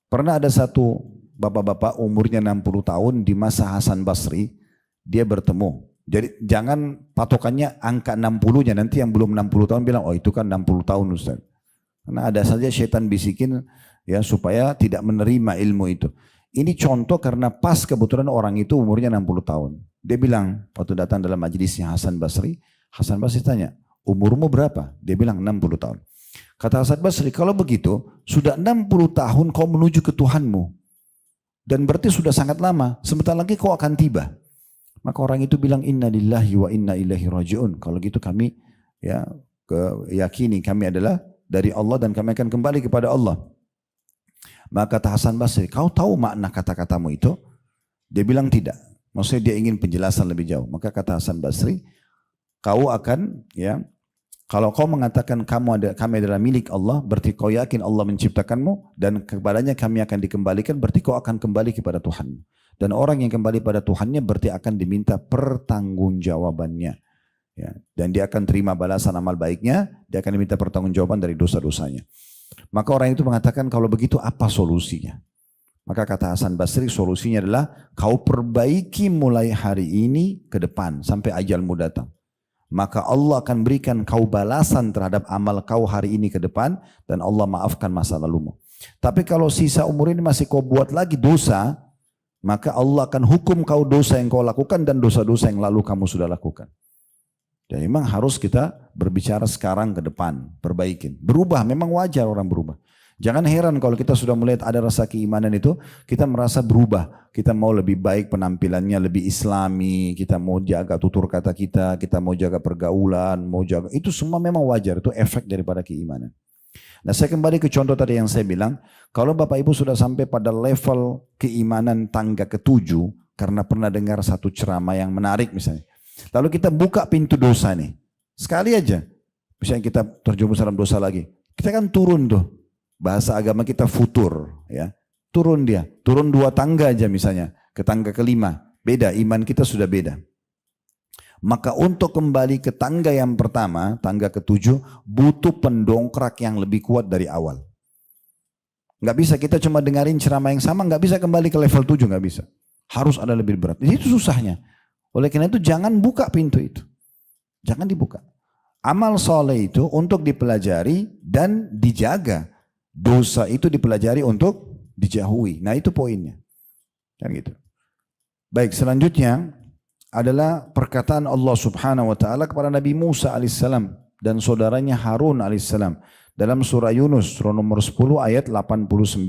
Pernah ada satu bapak-bapak umurnya 60 tahun di masa Hasan Basri, dia bertemu Jadi jangan patokannya angka 60-nya, nanti yang belum 60 tahun bilang, oh itu kan 60 tahun Ustaz. Karena ada saja setan bisikin ya supaya tidak menerima ilmu itu. Ini contoh karena pas kebetulan orang itu umurnya 60 tahun. Dia bilang, waktu datang dalam majelisnya Hasan Basri tanya, umurmu berapa? Dia bilang 60 tahun. Kata Hasan Basri, kalau begitu sudah 60 tahun kau menuju ke Tuhanmu. Dan berarti sudah sangat lama, sebentar lagi kau akan tiba. Maka orang itu bilang inna lillahi wa inna ilaihi raji'un. Kalau gitu kami ya yakini kami adalah dari Allah dan kami akan kembali kepada Allah. Maka kata Hasan Basri, kau tahu makna kata-katamu itu? Dia bilang tidak. Maksudnya dia ingin penjelasan lebih jauh. Maka kata Hasan Basri, kau akan ya kalau kau mengatakan kami adalah milik Allah, berarti kau yakin Allah menciptakanmu dan kepadanya kami akan dikembalikan, berarti kau akan kembali kepada Tuhan. Dan orang yang kembali pada Tuhannya berarti akan diminta pertanggungjawabannya. Ya, dan dia akan terima balasan amal baiknya, dia akan diminta pertanggungjawaban dari dosa-dosanya. Maka orang itu mengatakan kalau begitu apa solusinya? Maka kata Hasan Basri solusinya adalah kau perbaiki mulai hari ini ke depan sampai ajalmu datang. Maka Allah akan berikan kau balasan terhadap amal kau hari ini ke depan dan Allah maafkan masa lalumu. Tapi kalau sisa umur ini masih kau buat lagi dosa, maka Allah akan hukum kau dosa yang kau lakukan dan dosa-dosa yang lalu kamu sudah lakukan. Jadi memang harus kita berbicara sekarang ke depan, perbaikin. Berubah, memang wajar orang berubah. Jangan heran kalau kita sudah melihat ada rasa keimanan itu, kita merasa berubah. Kita mau lebih baik penampilannya, lebih islami, kita mau jaga tutur kata kita mau jaga pergaulan, mau jaga. Itu semua memang wajar, itu efek daripada keimanan. Nah saya kembali ke contoh tadi yang saya bilang, kalau Bapak Ibu sudah sampai pada level keimanan tangga ke-7, karena pernah dengar satu ceramah yang menarik misalnya, lalu kita buka pintu dosa nih, sekali aja, misalnya kita terjerumus dalam dosa lagi, kita kan turun tuh, bahasa agama kita futur, ya, turun 2 tangga aja misalnya, ke tangga ke-5, beda, iman kita sudah beda. Maka untuk kembali ke tangga yang pertama, tangga ke-7, butuh pendongkrak yang lebih kuat dari awal. Nggak bisa kita cuma dengarin ceramah yang sama, nggak bisa kembali ke level 7, nggak bisa. Harus ada lebih berat. Itu susahnya. Oleh karena itu jangan buka pintu itu. Jangan dibuka. Amal soleh itu untuk dipelajari dan dijaga. Dosa itu dipelajari untuk dijauhi. Nah itu poinnya. Kan gitu. Baik, selanjutnya adalah perkataan Allah Subhanahu wa taala kepada Nabi Musa alaihissalam dan saudaranya Harun alaihissalam dalam surah Yunus surah nomor 10 ayat 89.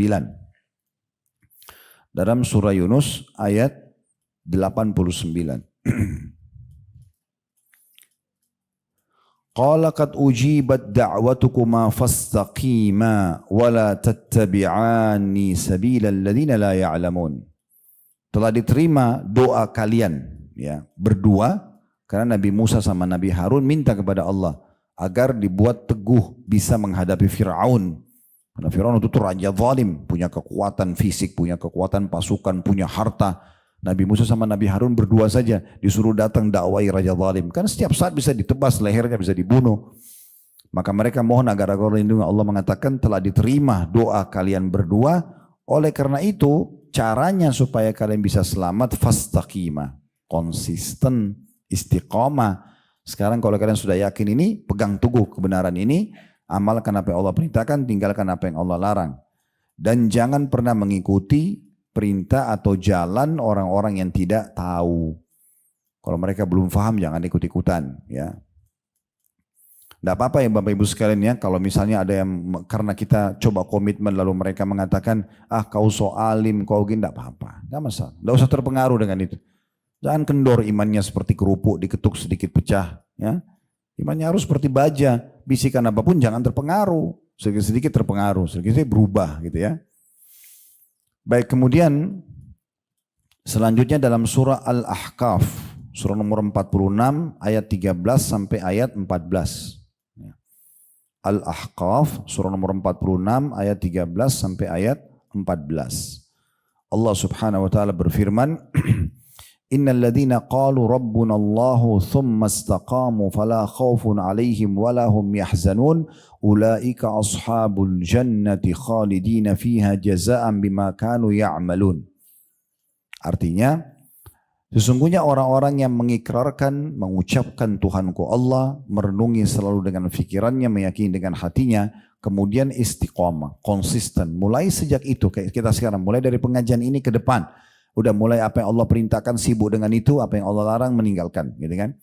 Dalam surah Yunus ayat 89. Qala qad ujibat da'watukuma fastaqima wa la tattabi'ani sabilal ladzina la ya'lamun. Telah diterima doa kalian, ya, berdua, karena Nabi Musa sama Nabi Harun minta kepada Allah agar dibuat teguh bisa menghadapi Fir'aun. Karena Fir'aun itu raja zalim, punya kekuatan fisik, punya kekuatan pasukan, punya harta. Nabi Musa sama Nabi Harun berdua saja disuruh datang dakwai raja zalim. Kan setiap saat bisa ditebas lehernya, bisa dibunuh. Maka mereka mohon agar lindungi. Allah mengatakan telah diterima doa kalian berdua. Oleh karena itu caranya supaya kalian bisa selamat fastaqima, konsisten, istiqomah. Sekarang kalau kalian sudah yakin ini, pegang teguh kebenaran ini, amalkan apa yang Allah perintahkan, tinggalkan apa yang Allah larang. Dan jangan pernah mengikuti perintah atau jalan orang-orang yang tidak tahu. Kalau mereka belum paham jangan ikut-ikutan, ya. Tidak apa-apa ya Bapak Ibu sekalian ya, kalau misalnya ada yang karena kita coba komitmen lalu mereka mengatakan, kau so alim, kau gini, tidak apa-apa, tidak masalah, tidak usah terpengaruh dengan itu. Jangan kendor imannya seperti kerupuk, diketuk sedikit pecah, ya. Imannya harus seperti baja, bisikan apapun jangan terpengaruh, sedikit-sedikit terpengaruh, sedikit-sedikit berubah gitu ya. Baik, kemudian selanjutnya dalam surah Al-Ahqaf, surah nomor 46 ayat 13 sampai ayat 14. Al-Ahqaf, surah nomor 46 ayat 13 sampai ayat 14. Allah Subhanahu wa taala berfirman, Innal ladzina qalu rabbuna Allahu thumma istaqamu fala khaufun 'alaihim wala hum yahzanun ulaika ashabul jannati khalidina fiha jazaa'an bima kanu ya'malun. Artinya, Sesungguhnya orang-orang yang mengikrarkan, mengucapkan Tuhanku Allah, merenungi selalu dengan fikirannya, meyakini dengan hatinya, kemudian istiqomah, konsisten. Mulai sejak itu, kayak kita sekarang, mulai dari pengajian ini ke depan, udah mulai apa yang Allah perintahkan sibuk dengan itu, apa yang Allah larang meninggalkan, gitu kan?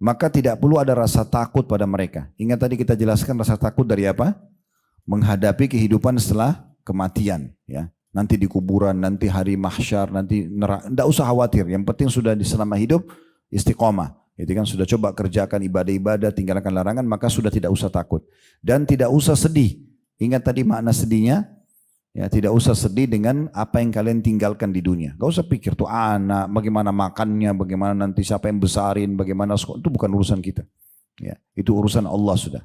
Maka tidak perlu ada rasa takut pada mereka. Ingat tadi kita jelaskan rasa takut dari apa? Menghadapi kehidupan setelah kematian, ya. Nanti di kuburan, nanti hari mahsyar, nanti neraka. Tidak usah khawatir. Yang penting sudah selama hidup istiqomah. Itu kan sudah coba kerjakan ibadah-ibadah, tinggalkan larangan, maka sudah tidak usah takut. Dan tidak usah sedih. Ingat tadi makna sedihnya, ya tidak usah sedih dengan apa yang kalian tinggalkan di dunia. Gak usah pikir tuh anak, bagaimana makannya, bagaimana nanti siapa yang besarin, bagaimana sekolah. Itu bukan urusan kita. Ya, itu urusan Allah sudah.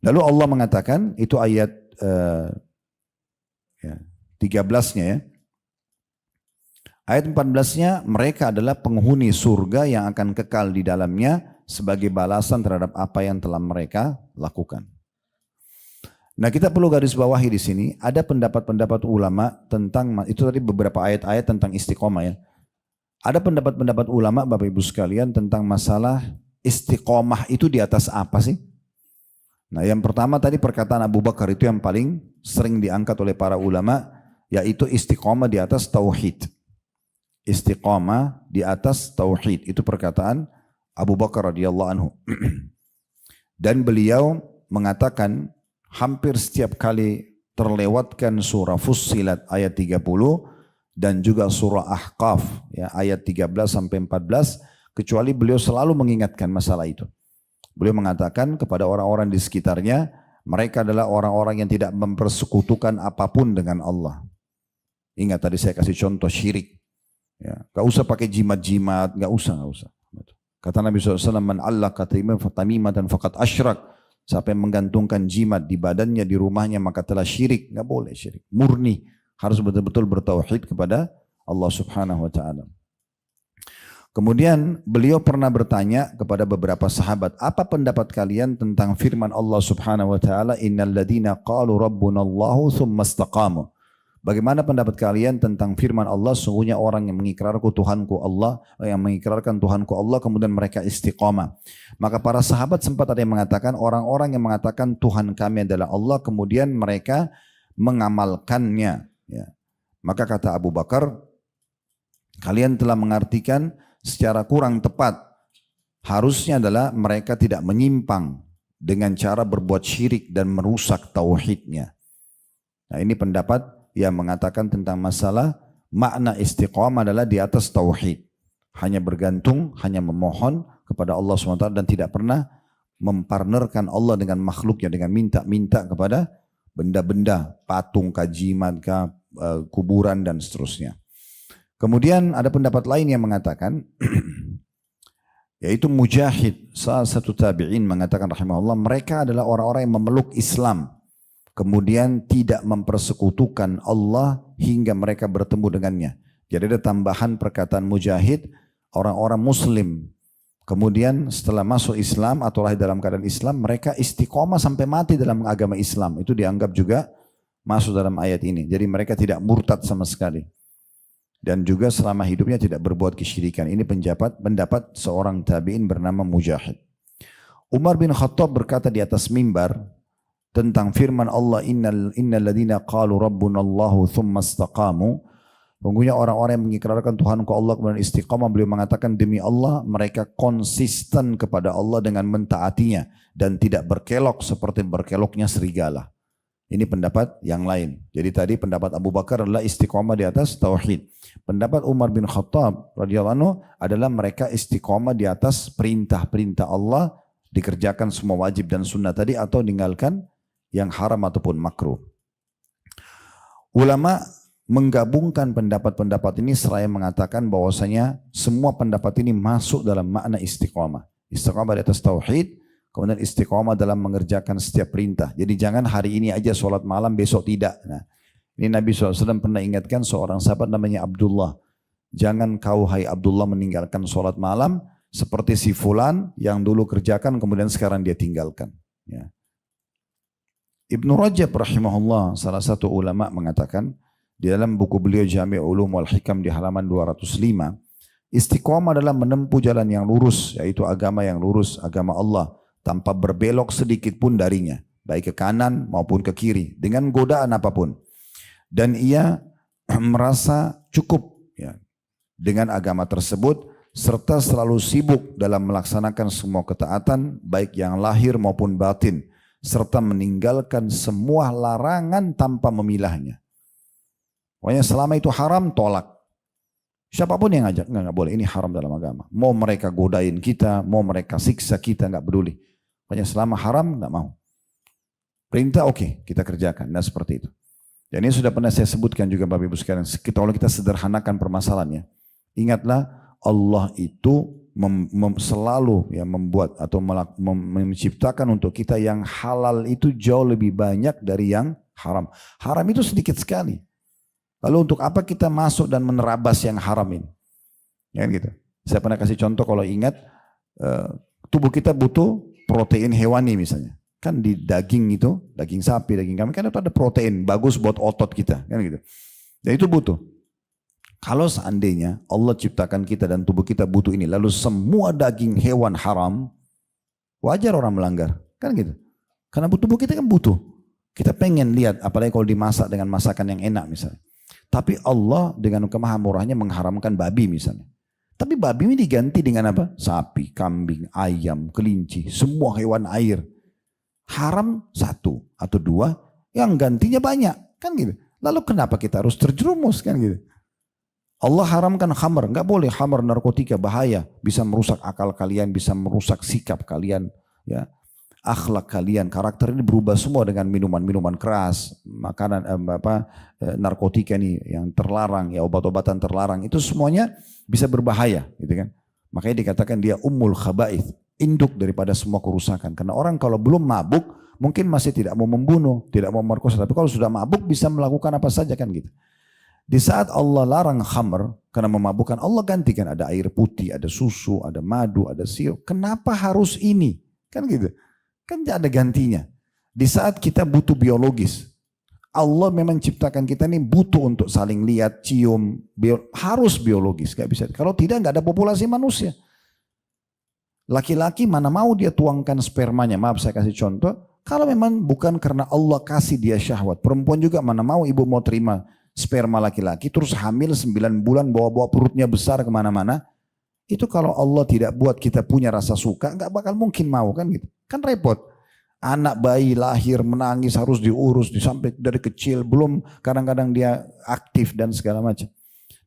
Lalu Allah mengatakan, itu ayat 13-nya ya. Ayat 14-nya, mereka adalah penghuni surga yang akan kekal di dalamnya sebagai balasan terhadap apa yang telah mereka lakukan. Nah, kita perlu garis bawahi di sini, ada pendapat-pendapat ulama tentang, itu tadi beberapa ayat-ayat tentang istiqomah ya. Ada pendapat-pendapat ulama Bapak Ibu sekalian tentang masalah istiqomah itu di atas apa sih? Nah, yang pertama tadi perkataan Abu Bakar itu yang paling sering diangkat oleh para ulama, yaitu istiqomah di atas tauhid. Istiqomah di atas tauhid, itu perkataan Abu Bakar radhiyallahu anhu. Dan beliau mengatakan hampir setiap kali terlewatkan surah Fussilat ayat 30 dan juga surah Ahqaf ya, ayat 13 sampai 14, kecuali beliau selalu mengingatkan masalah itu. Beliau mengatakan kepada orang-orang di sekitarnya, mereka adalah orang-orang yang tidak mempersekutukan apapun dengan Allah. Ingat tadi saya kasih contoh syirik. Ya, gak usah pakai jimat-jimat, gak usah. Kata Nabi SAW, man allaka tamimatan faqad asyrak. Siapa yang menggantungkan jimat di badannya, di rumahnya, maka telah syirik. Gak boleh syirik. Murni. Harus betul-betul bertauhid kepada Allah Subhanahu wa ta'ala. Kemudian beliau pernah bertanya kepada beberapa sahabat, apa pendapat kalian tentang firman Allah Subhanahu wa ta'ala, innal ladina qalu rabbunallahu thumma istaqamu. Bagaimana pendapat kalian tentang firman Allah, sungguhnya orang yang mengikrarkan Tuhanku Allah, kemudian mereka istiqamah. Maka para sahabat sempat ada yang mengatakan, orang-orang yang mengatakan Tuhan kami adalah Allah, kemudian mereka mengamalkannya. Ya. Maka kata Abu Bakar, kalian telah mengartikan secara kurang tepat. Harusnya adalah mereka tidak menyimpang dengan cara berbuat syirik dan merusak tauhidnya. Nah, ini pendapat yang mengatakan tentang masalah makna istiqamah adalah di atas tauhid. Hanya bergantung, hanya memohon kepada Allah SWT dan tidak pernah mempartnerkan Allah dengan makhluknya, dengan minta-minta kepada benda-benda, patung, jimat, kuburan dan seterusnya. Kemudian ada pendapat lain yang mengatakan, yaitu Mujahid, salah satu tabi'in mengatakan rahimahullah, mereka adalah orang-orang yang memeluk Islam, kemudian tidak mempersekutukan Allah hingga mereka bertemu dengannya. Jadi ada tambahan perkataan Mujahid, orang-orang Muslim, kemudian setelah masuk Islam atau lahir dalam keadaan Islam, mereka istiqomah sampai mati dalam agama Islam. Itu dianggap juga masuk dalam ayat ini. Jadi mereka tidak murtad sama sekali. Dan juga selama hidupnya tidak berbuat kesyirikan. Ini pendapat seorang tabi'in bernama Mujahid. Umar bin Khattab berkata di atas mimbar tentang firman Allah, innal ladina qalu rabbunallahu thumma istaqamu. Sungguhnya orang-orang yang mengikrarkan Tuhanku Allah kemudian istiqamah, beliau mengatakan demi Allah mereka konsisten kepada Allah dengan mentaatinya dan tidak berkelok seperti berkeloknya serigala. Ini pendapat yang lain. Jadi tadi pendapat Abu Bakar adalah istiqamah di atas tauhid. Pendapat Umar bin Khattab radhiyallahu anhu adalah mereka istiqamah di atas perintah-perintah Allah, dikerjakan semua wajib dan sunnah tadi atau tinggalkan yang haram ataupun makruh. Ulama menggabungkan pendapat-pendapat ini seraya mengatakan bahwasanya semua pendapat ini masuk dalam makna istiqamah. Istiqamah di atas tauhid, kemudian istiqamah dalam mengerjakan setiap perintah. Jadi jangan hari ini aja sholat malam, besok tidak. Nah, ini Nabi SAW pernah ingatkan seorang sahabat namanya Abdullah. Jangan kau hai Abdullah meninggalkan sholat malam seperti si fulan yang dulu kerjakan kemudian sekarang dia tinggalkan. Ya. Ibnu Rajab rahimahullah, salah satu ulama, mengatakan di dalam buku beliau Jami' Ulum wal Hikam di halaman 205, Istiqomah adalah menempuh jalan yang lurus, yaitu agama yang lurus, agama Allah, tanpa berbelok sedikit pun darinya, baik ke kanan maupun ke kiri, dengan godaan apapun. Dan ia merasa cukup ya, dengan agama tersebut, serta selalu sibuk dalam melaksanakan semua ketaatan, baik yang lahir maupun batin, serta meninggalkan semua larangan tanpa memilahnya. Pokoknya selama itu haram, tolak. Siapapun yang ngajak, enggak boleh, ini haram dalam agama. Mau mereka godain kita, mau mereka siksa kita, enggak peduli. Pokoknya selama haram, enggak mau. Perintah oke, kita kerjakan. Nah seperti itu. Dan ini sudah pernah saya sebutkan juga Bapak Ibu sekalian. Kalau kita sederhanakan permasalahannya, ingatlah Allah itu selalu ya membuat atau menciptakan untuk kita yang halal itu jauh lebih banyak dari yang haram. Haram itu sedikit sekali. Lalu untuk apa kita masuk dan menerabas yang haram ini? Ya gitu. Saya pernah kasih contoh kalau ingat, tubuh kita butuh protein hewani misalnya. Kan di daging itu, daging sapi, daging kambing, kan itu ada protein, bagus buat otot kita. Kan gitu. Dan itu butuh. Kalau seandainya Allah ciptakan kita dan tubuh kita butuh ini, lalu semua daging hewan haram, wajar orang melanggar. Kan gitu. Karena tubuh kita kan butuh. Kita pengen lihat, apalagi kalau dimasak dengan masakan yang enak misalnya. Tapi Allah dengan kemahamurahnya mengharamkan babi misalnya. Tapi babi ini diganti dengan apa? Sapi, kambing, ayam, kelinci, semua hewan air. Haram satu atau dua, yang gantinya banyak. Kan gitu. Lalu kenapa kita harus terjerumus kan gitu. Allah haramkan khamr, enggak boleh khamr, narkotika bahaya, bisa merusak akal kalian, bisa merusak sikap kalian, ya. Akhlak kalian, karakter ini berubah semua dengan minuman-minuman keras, makanan narkotika ini yang terlarang, ya obat-obatan terlarang, itu semuanya bisa berbahaya, gitu kan. Makanya dikatakan dia ummul khaba'ith, induk daripada semua kerusakan. Karena orang kalau belum mabuk mungkin masih tidak mau membunuh, tidak mau merkosa, tapi kalau sudah mabuk bisa melakukan apa saja kan gitu. Di saat Allah larang khamr karena memabukkan, Allah gantikan ada air putih, ada susu, ada madu, ada sirup. Kenapa harus ini? Kan gitu. Kan ada gantinya. Di saat kita butuh biologis, Allah memang ciptakan kita ini butuh untuk saling lihat, cium, harus biologis, gak bisa. Kalau tidak nggak ada populasi manusia. Laki-laki mana mau dia tuangkan spermanya, maaf saya kasih contoh, kalau memang bukan karena Allah kasih dia syahwat. Perempuan juga mana mau ibu mau terima sperma laki-laki, terus hamil 9 bulan, bawa-bawa perutnya besar kemana-mana. Itu kalau Allah tidak buat kita punya rasa suka, nggak bakal mungkin mau kan gitu. Kan repot. Anak bayi lahir menangis harus diurus sampai dari kecil, belum kadang-kadang dia aktif dan segala macam.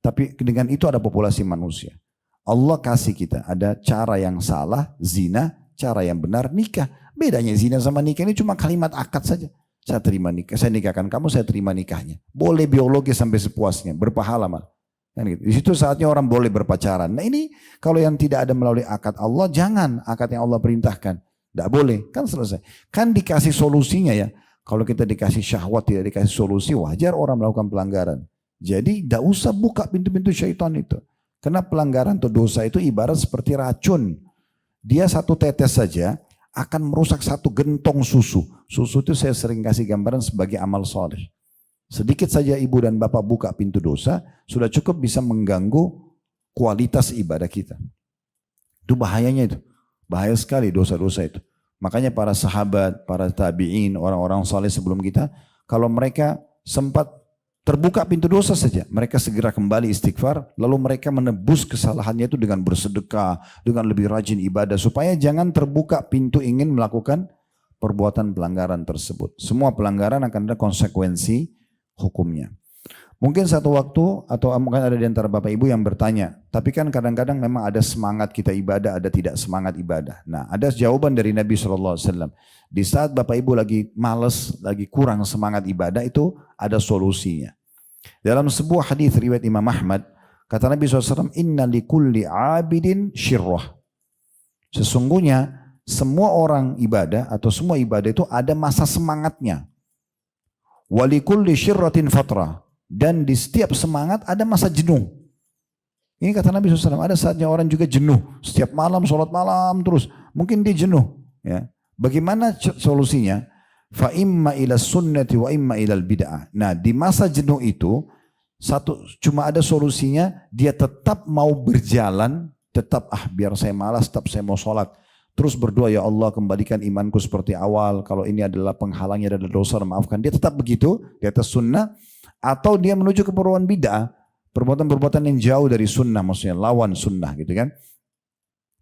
Tapi dengan itu ada populasi manusia. Allah kasih kita ada cara yang salah, zina, cara yang benar, nikah. Bedanya zina sama nikah ini cuma kalimat akad saja. Saya terima nikah, saya nikahkan kamu, saya terima nikahnya. Boleh biologis sampai sepuasnya, berpahala malah. Kan gitu. Di situ saatnya orang boleh berpacaran. Nah ini kalau yang tidak ada melalui akad Allah, jangan akad yang Allah perintahkan. Tidak boleh, kan selesai. Kan dikasih solusinya ya. Kalau kita dikasih syahwat, tidak dikasih solusi, wajar orang melakukan pelanggaran. Jadi tidak usah buka pintu-pintu syaitan itu. Karena pelanggaran atau dosa itu ibarat seperti racun. Dia satu tetes saja akan merusak satu gentong susu. Susu itu saya sering kasih gambaran sebagai amal soleh. Sedikit saja ibu dan bapak buka pintu dosa, sudah cukup bisa mengganggu kualitas ibadah kita. Itu bahayanya itu. Bahaya sekali dosa-dosa itu. Makanya para sahabat, para tabi'in, orang-orang saleh sebelum kita, kalau mereka sempat terbuka pintu dosa saja, mereka segera kembali istighfar, lalu mereka menebus kesalahannya itu dengan bersedekah, dengan lebih rajin ibadah, supaya jangan terbuka pintu ingin melakukan perbuatan pelanggaran tersebut. Semua pelanggaran akan ada konsekuensi hukumnya. Mungkin satu waktu atau mungkin ada di antara Bapak Ibu yang bertanya, tapi kan kadang-kadang memang ada semangat kita ibadah, ada tidak semangat ibadah. Nah, ada jawaban dari Nabi SAW. Di saat Bapak Ibu lagi malas, lagi kurang semangat ibadah, itu ada solusinya. Dalam sebuah hadis riwayat Imam Ahmad, kata Nabi SAW, inna likulli abidin syirrah. Sesungguhnya semua orang ibadah atau semua ibadah itu ada masa semangatnya. Walikulli syirratin fatrah. Dan di setiap semangat ada masa jenuh. Ini kata Nabi SAW, ada saatnya orang juga jenuh. Setiap malam, sholat malam terus. Mungkin dia jenuh. Ya. Bagaimana solusinya? Fa imma ila sunnati wa imma ila bid'ah. Nah di masa jenuh itu, cuma ada solusinya, dia tetap mau berjalan, tetap biar saya malas, tetap saya mau sholat. Terus berdoa, ya Allah kembalikan imanku seperti awal, kalau ini adalah penghalangnya adalah dosa, maafkan. Dia tetap begitu, di atas sunnah, atau dia menuju ke perbuatan bid'ah, perbuatan-perbuatan yang jauh dari sunnah, maksudnya lawan sunnah gitu kan.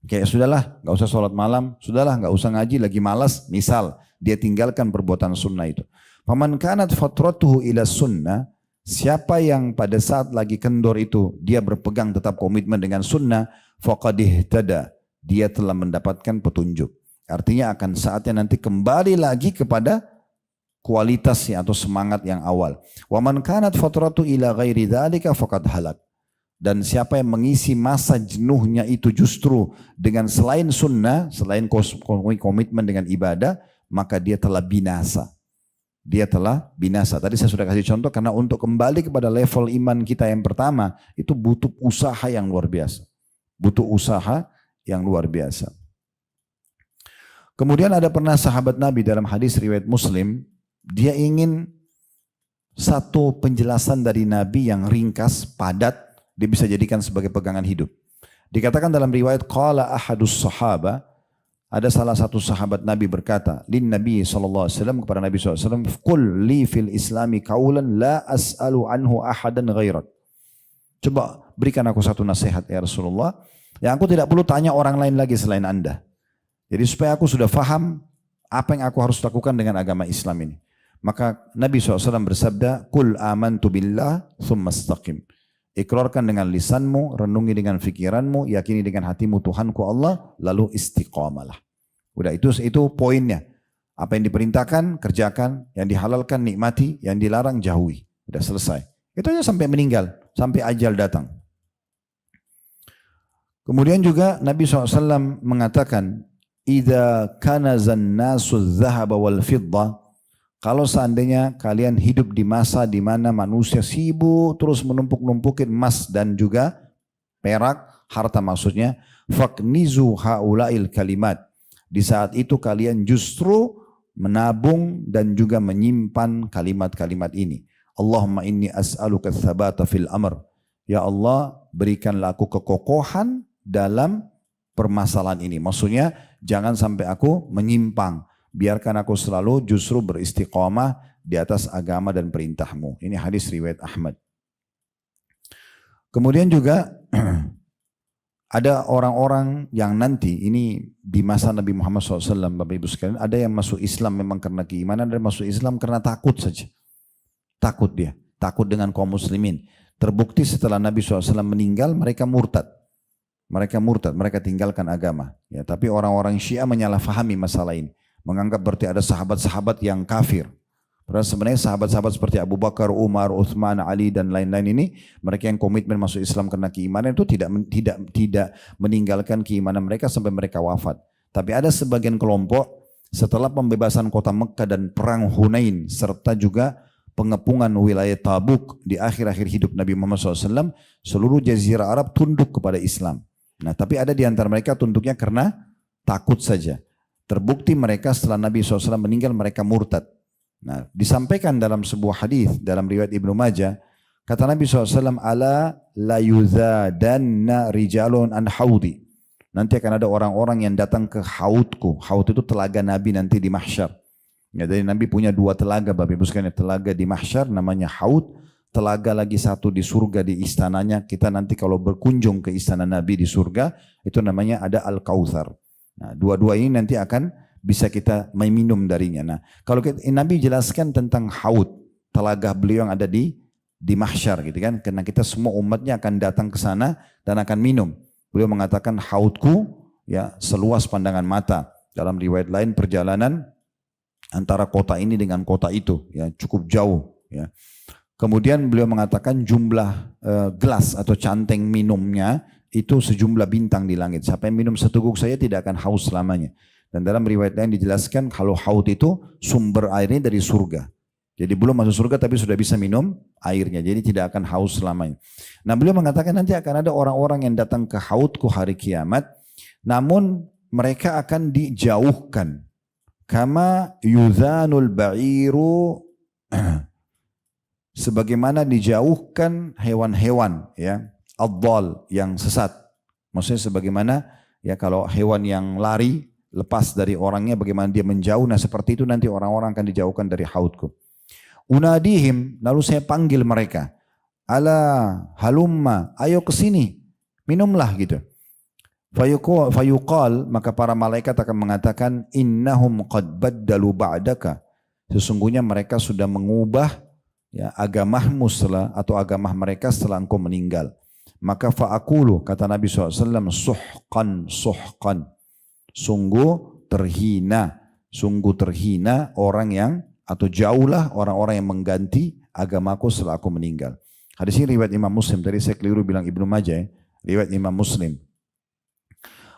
Kayak sudahlah, gak usah sholat malam, sudahlah gak usah ngaji, lagi malas, misal, dia tinggalkan perbuatan sunnah itu. Faman kanat fatratuhu ila sunnah, siapa yang pada saat lagi kendor itu, dia berpegang tetap komitmen dengan sunnah, faqad ihtada, dia telah mendapatkan petunjuk. Artinya akan saatnya nanti kembali lagi kepada kualitasnya atau semangat yang awal. Wa man kanat fatratu ila ghairi dzalika faqad halak. Dan siapa yang mengisi masa jenuhnya itu justru dengan selain sunnah, selain komitmen dengan ibadah, maka dia telah binasa. Dia telah binasa. Tadi saya sudah kasih contoh karena untuk kembali kepada level iman kita yang pertama itu butuh usaha yang luar biasa. Butuh usaha yang luar biasa. Kemudian ada pernah sahabat Nabi dalam hadis riwayat Muslim, dia ingin satu penjelasan dari Nabi yang ringkas, padat, dia bisa jadikan sebagai pegangan hidup. Dikatakan dalam riwayat qala ahadus sahaba, ada salah satu sahabat Nabi berkata, lin Nabi SAW kepada Nabi SAW, qul li fil islami qawlan la as'alu anhu ahadan ghairak. Coba berikan aku satu nasihat ya Rasulullah, yang aku tidak perlu tanya orang lain lagi selain Anda. Jadi supaya aku sudah faham apa yang aku harus lakukan dengan agama Islam ini. Maka Nabi SAW bersabda, Qul amantu billah thumma istaqim. Ikrarkan dengan lisanmu, renungi dengan fikiranmu, yakini dengan hatimu Tuhanku Allah, lalu istiqamalah. Udah itu poinnya. Apa yang diperintahkan, kerjakan. Yang dihalalkan, nikmati. Yang dilarang, jauhi. Udah selesai. Itu aja sampai meninggal, sampai ajal datang. Kemudian juga Nabi SAW mengatakan, Idza kanazan nasu dzahaba wal fidda, kalau seandainya kalian hidup di masa di mana manusia sibuk terus menumpuk-numpukin emas dan juga perak, harta maksudnya, faknizu haulail kalimat. Di saat itu kalian justru menabung dan juga menyimpan kalimat-kalimat ini. Allahumma inni as'aluka tsabata fil amr. Ya Allah, berikanlah aku kekokohan dalam permasalahan ini. Maksudnya jangan sampai aku menyimpang. Biarkan aku selalu justru beristiqamah di atas agama dan perintahmu. Ini hadis riwayat Ahmad. Kemudian juga ada orang-orang yang nanti ini di masa Nabi Muhammad SAW, Bapak Ibu sekalian, ada yang masuk Islam memang karena keimanan, ada yang masuk Islam karena takut saja. Takut dia, takut dengan kaum muslimin. Terbukti setelah Nabi SAW meninggal mereka murtad. Mereka tinggalkan agama. Ya, tapi orang-orang Syiah menyalahfahami masalah ini. Menganggap berarti ada sahabat-sahabat yang kafir. Padahal sebenarnya sahabat-sahabat seperti Abu Bakar, Umar, Uthman, Ali dan lain-lain ini, mereka yang komitmen masuk Islam karena keimanan itu tidak meninggalkan keimanan mereka sampai mereka wafat. Tapi ada sebagian kelompok setelah pembebasan kota Mekah dan perang Hunain serta juga pengepungan wilayah Tabuk di akhir-akhir hidup Nabi Muhammad SAW, seluruh jazirah Arab tunduk kepada Islam. Nah, tapi ada di antara mereka tunduknya karena takut saja. Terbukti mereka setelah Nabi SAW meninggal mereka murtad. Nah, disampaikan dalam sebuah hadis dalam riwayat Ibnu Majah, kata Nabi SAW, ala la yuzadanna rijalun an haudi. Nanti akan ada orang-orang yang datang ke haudku. Haud itu telaga Nabi nanti di mahsyar. Ya, jadi Nabi punya dua telaga, Bapak Ibu sekalian, telaga di mahsyar namanya haud. Telaga lagi satu di surga di istananya. Kita nanti kalau berkunjung ke istana Nabi di surga, itu namanya ada Al-Kautsar. Nah, dua-dua ini nanti akan bisa kita meminum darinya. Nah, kalau Nabi jelaskan tentang haud, telaga beliau yang ada di mahsyar gitu kan. Karena kita semua umatnya akan datang ke sana dan akan minum. Beliau mengatakan haudku ya seluas pandangan mata. Dalam riwayat lain perjalanan antara kota ini dengan kota itu ya cukup jauh ya. Kemudian beliau mengatakan jumlah gelas atau canteng minumnya itu sejumlah bintang di langit. Siapa yang minum seteguk saya tidak akan haus selamanya. Dan dalam riwayat lain dijelaskan kalau haud itu sumber airnya dari surga. Jadi belum masuk surga tapi sudah bisa minum airnya. Jadi tidak akan haus selamanya. Nah, beliau mengatakan nanti akan ada orang-orang yang datang ke haudku hari kiamat. Namun mereka akan dijauhkan. Kama yuzanul ba'iru sebagaimana dijauhkan hewan-hewan ya, ad-dhal yang sesat. Maksudnya sebagaimana ya kalau hewan yang lari lepas dari orangnya bagaimana dia menjauh, nah seperti itu nanti orang-orang akan dijauhkan dari haudku. Unadihim, lalu saya panggil mereka. Ala halumma, ayo ke sini, minumlah gitu. Fayuqal, maka para malaikat akan mengatakan innahum qad baddalu ba'daka. Sesungguhnya mereka sudah mengubah ya, agamamu setelah atau agama mereka setelah engkau meninggal. Maka fa'akulu, kata Nabi SAW, suhqan. Sungguh terhina orang yang, atau jauhlah orang-orang yang mengganti agamaku setelah aku meninggal. Hadis ini riwayat Imam Muslim, tadi saya keliru bilang Ibnu Majah ya, riwayat Imam Muslim.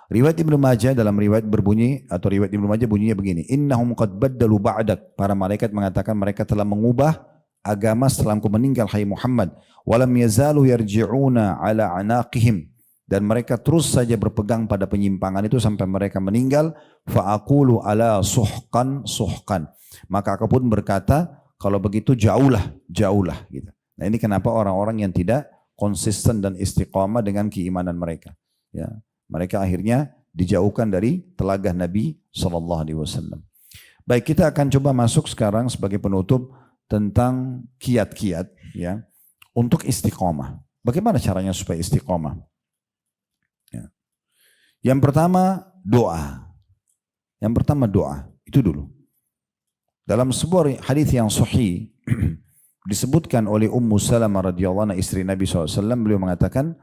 Riwayat Ibnu Majah dalam riwayat berbunyi atau riwayat Ibnu Majah bunyinya begini, innahum qad baddalu ba'dak, para malaikat mengatakan mereka telah mengubah agama setelah engkau meninggal hai Muhammad, walam yazalu yarji'una ala anaqihim, dan mereka terus saja berpegang pada penyimpangan itu sampai mereka meninggal. Fa'aqulu ala suhqan, maka aku pun berkata kalau begitu jauhlah gitu. Nah ini kenapa orang-orang yang tidak konsisten dan istiqamah dengan keimanan mereka ya. Mereka akhirnya dijauhkan dari telaga Nabi SAW. Baik, kita akan coba masuk sekarang sebagai penutup tentang kiat-kiat ya untuk istiqamah. Bagaimana caranya supaya istiqamah? Ya. Yang pertama doa. Itu dulu. Dalam sebuah hadis yang sahih disebutkan oleh Ummu Salamah radhiyallahu anha, istri Nabi SAW, beliau mengatakan,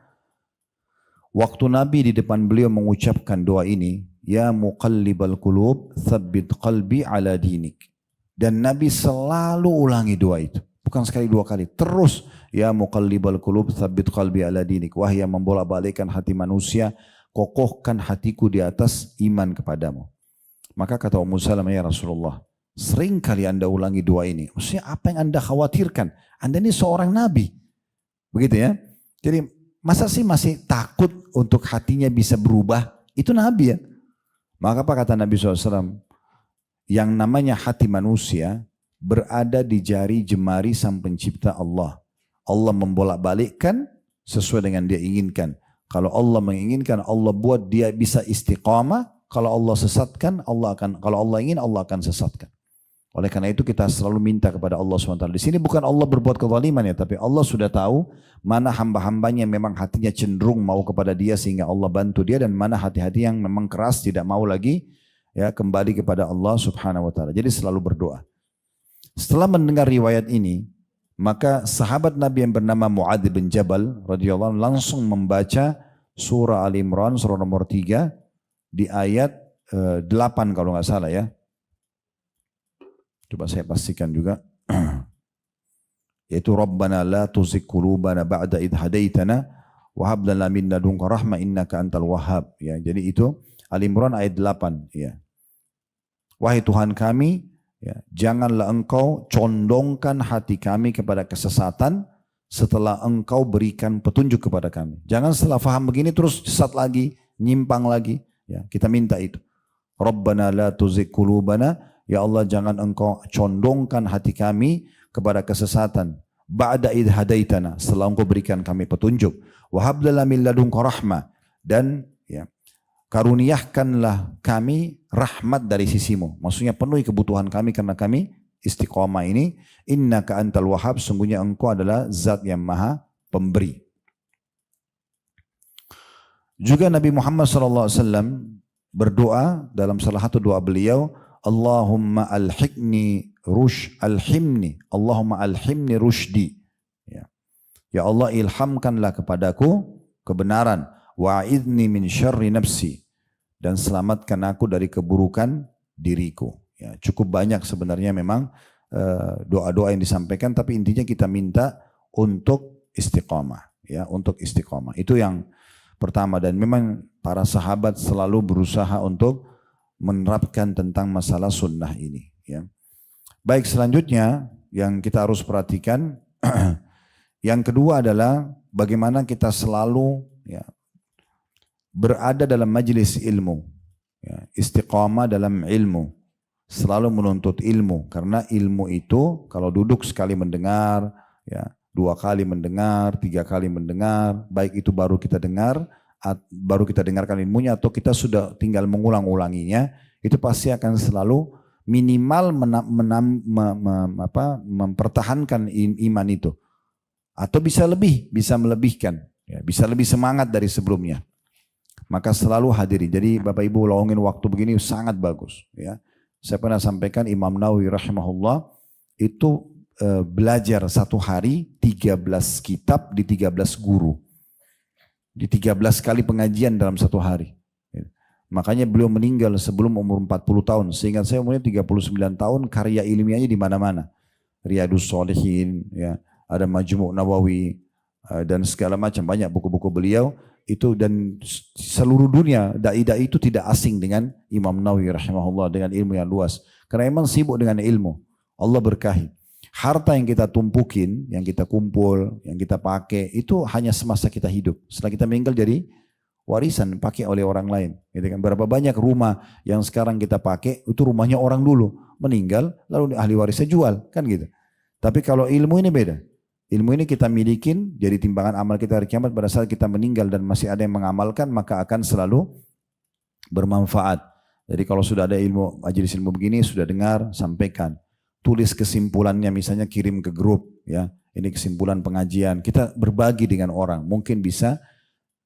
waktu Nabi di depan beliau mengucapkan doa ini, ya muqallibal qulub, tsabbit qalbi ala dinik. Dan Nabi selalu ulangi doa itu. Bukan sekali dua kali. Terus, ya muqallibal qulub, tsabbit qalbi ala dinik. Wahai yang membolak-balikkan hati manusia, kokohkan hatiku di atas iman kepadamu. Maka kata Ummu Salamah, ya Rasulullah, sering kali anda ulangi doa ini. Maksudnya apa yang anda khawatirkan? Anda ini seorang Nabi. Begitu ya. Jadi, masa sih masih takut untuk hatinya bisa berubah? Itu Nabi ya. Maka apa kata Nabi SAW? Yang namanya hati manusia berada di jari jemari sang pencipta Allah. Allah membolak-balikkan sesuai dengan dia inginkan. Kalau Allah menginginkan, Allah buat dia bisa istiqamah. Kalau Allah sesatkan, kalau Allah ingin, Allah akan sesatkan. Oleh karena itu kita selalu minta kepada Allah SWT. Di sini bukan Allah berbuat kezaliman ya, tapi Allah sudah tahu mana hamba-hambanya memang hatinya cenderung mau kepada dia sehingga Allah bantu dia, dan mana hati-hati yang memang keras tidak mau lagi ya kembali kepada Allah Subhanahu wa taala. Jadi selalu berdoa. Setelah mendengar riwayat ini, maka sahabat Nabi yang bernama Mu'adz bin Jabal radhiyallahu anhu langsung membaca surah Al Imran surah nomor 3 di ayat 8 kalau nggak salah ya. Coba saya pastikan juga. Yaitu Rabbana la tuzigh qulubana ba'da idh hadaitana wa hab lana min ladunka rahmah innaka antal wahhab. Ya, jadi itu Al Imran ayat 8 ya. Wahai Tuhan kami, ya, janganlah engkau condongkan hati kami kepada kesesatan setelah engkau berikan petunjuk kepada kami. Jangan setelah faham begini terus sesat lagi, nyimpang lagi. Ya, kita minta itu. Rabbana la tuzigh qulubana, ya Allah jangan engkau condongkan hati kami kepada kesesatan. Ba'da idh hadaitana, setelah engkau berikan kami petunjuk. Wa hab lana min ladunka rahmah, dan ya, karuniakanlah kami rahmat dari sisimu. Maksudnya penuhi kebutuhan kami karena kami istiqomah ini. Innaka antal wahhab, sungguhnya engkau adalah zat yang maha pemberi. Juga Nabi Muhammad SAW berdoa dalam salah satu doa beliau, Allahumma alhimni rushdi. Ya Allah, ilhamkanlah kepadaku kebenaran. Wa'idni min syarri nafsi, dan selamatkan aku dari keburukan diriku. Ya, cukup banyak sebenarnya memang doa-doa yang disampaikan, tapi intinya kita minta untuk istiqamah. Ya, untuk istiqamah. Itu yang pertama, dan memang para sahabat selalu berusaha untuk menerapkan tentang masalah sunnah ini. Ya. Baik, selanjutnya yang kita harus perhatikan, yang kedua adalah bagaimana kita selalu ya, berada dalam majelis ilmu, ya, istiqamah dalam ilmu, selalu menuntut ilmu, karena ilmu itu kalau duduk sekali mendengar, Ya, 2 kali mendengar, 3 kali mendengar, baik itu baru kita dengar, baru kita dengarkan ilmunya atau kita sudah tinggal mengulang-ulanginya, itu pasti akan selalu minimal mempertahankan iman itu. Atau bisa lebih, bisa melebihkan, ya, bisa lebih semangat dari sebelumnya. Maka selalu hadiri. Jadi Bapak Ibu lowongin waktu begini sangat bagus. Ya. Saya pernah sampaikan Imam Nawawi rahimahullah itu belajar satu hari 13 kitab di 13 guru. Di 13 kali pengajian dalam satu hari. Makanya beliau meninggal sebelum umur 40 tahun. Seingat saya umurnya 39 tahun, karya ilmiahnya di mana-mana. Riyadus Shalihin, ya, ada Majmu' Nawawi, dan segala macam banyak buku-buku beliau itu, dan seluruh dunia dai-dai itu tidak asing dengan Imam Nawawi rahimahullah dengan ilmu yang luas. Karena memang sibuk dengan ilmu. Allah berkahi. Harta yang kita tumpukin, yang kita kumpul, yang kita pakai itu hanya semasa kita hidup. Setelah kita meninggal jadi warisan pakai oleh orang lain. Gitu kan? Berapa banyak rumah yang sekarang kita pakai itu rumahnya orang dulu meninggal lalu ahli warisnya jual kan gitu. Tapi kalau ilmu ini beda. Ilmu ini kita milikin, jadi timbangan amal kita hari kiamat pada saat kita meninggal dan masih ada yang mengamalkan, maka akan selalu bermanfaat. Jadi kalau sudah ada ilmu, majelis ilmu begini, sudah dengar, sampaikan. Tulis kesimpulannya, misalnya kirim ke grup, ya. Ini kesimpulan pengajian, kita berbagi dengan orang, mungkin bisa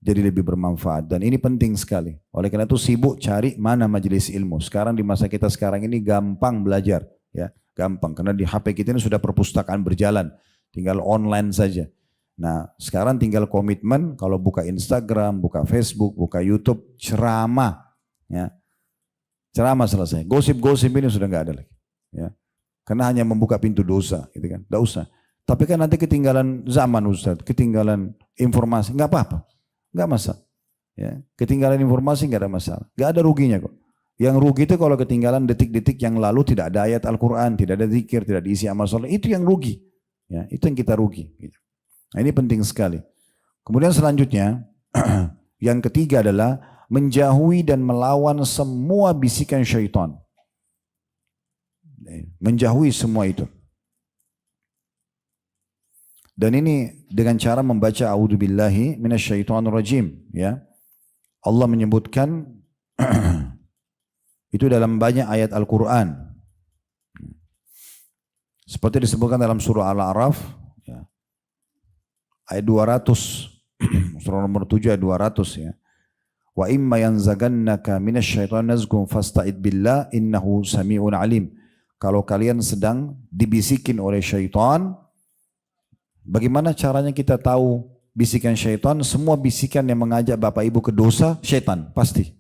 jadi lebih bermanfaat. Dan ini penting sekali. Oleh karena itu sibuk cari mana majelis ilmu. Sekarang di masa kita sekarang ini gampang belajar, ya, gampang. Karena di HP kita ini sudah perpustakaan berjalan. Tinggal online saja. Nah sekarang tinggal komitmen, kalau buka Instagram, buka Facebook, buka YouTube, ceramah. Ya. Ceramah selesai. Gosip-gosip ini sudah nggak ada lagi. Ya. Karena hanya membuka pintu dosa. Gitu kan. Nggak usah. Tapi kan nanti ketinggalan zaman Ustaz, ketinggalan informasi. Nggak apa-apa. Nggak masalah. Ya. Ketinggalan informasi nggak ada masalah. Nggak ada ruginya kok. Yang rugi itu kalau ketinggalan detik-detik yang lalu tidak ada ayat Al-Quran, tidak ada zikir, tidak diisi amal soleh. Itu yang rugi. Ya, itu yang kita rugi. Nah, ini penting sekali. Kemudian selanjutnya, yang ketiga adalah menjauhi dan melawan semua bisikan syaitan. Menjauhi semua itu. Dan ini dengan cara membaca a'udzubillahi minasyaitonirrajim. Ya. Allah menyebutkan itu dalam banyak ayat Al-Quran. Seperti disebutkan dalam surah Al-A'raf, ya, ayat 200, surah nomor 7 ayat 200 ya. Wa imma yanzagannaka minasyaitonir nazghun fasta'id billah innahu sami'un alim. Kalau kalian sedang dibisikin oleh syaitan, bagaimana caranya kita tahu bisikan syaitan? Semua bisikan yang mengajak Bapak Ibu ke dosa, syaitan pasti.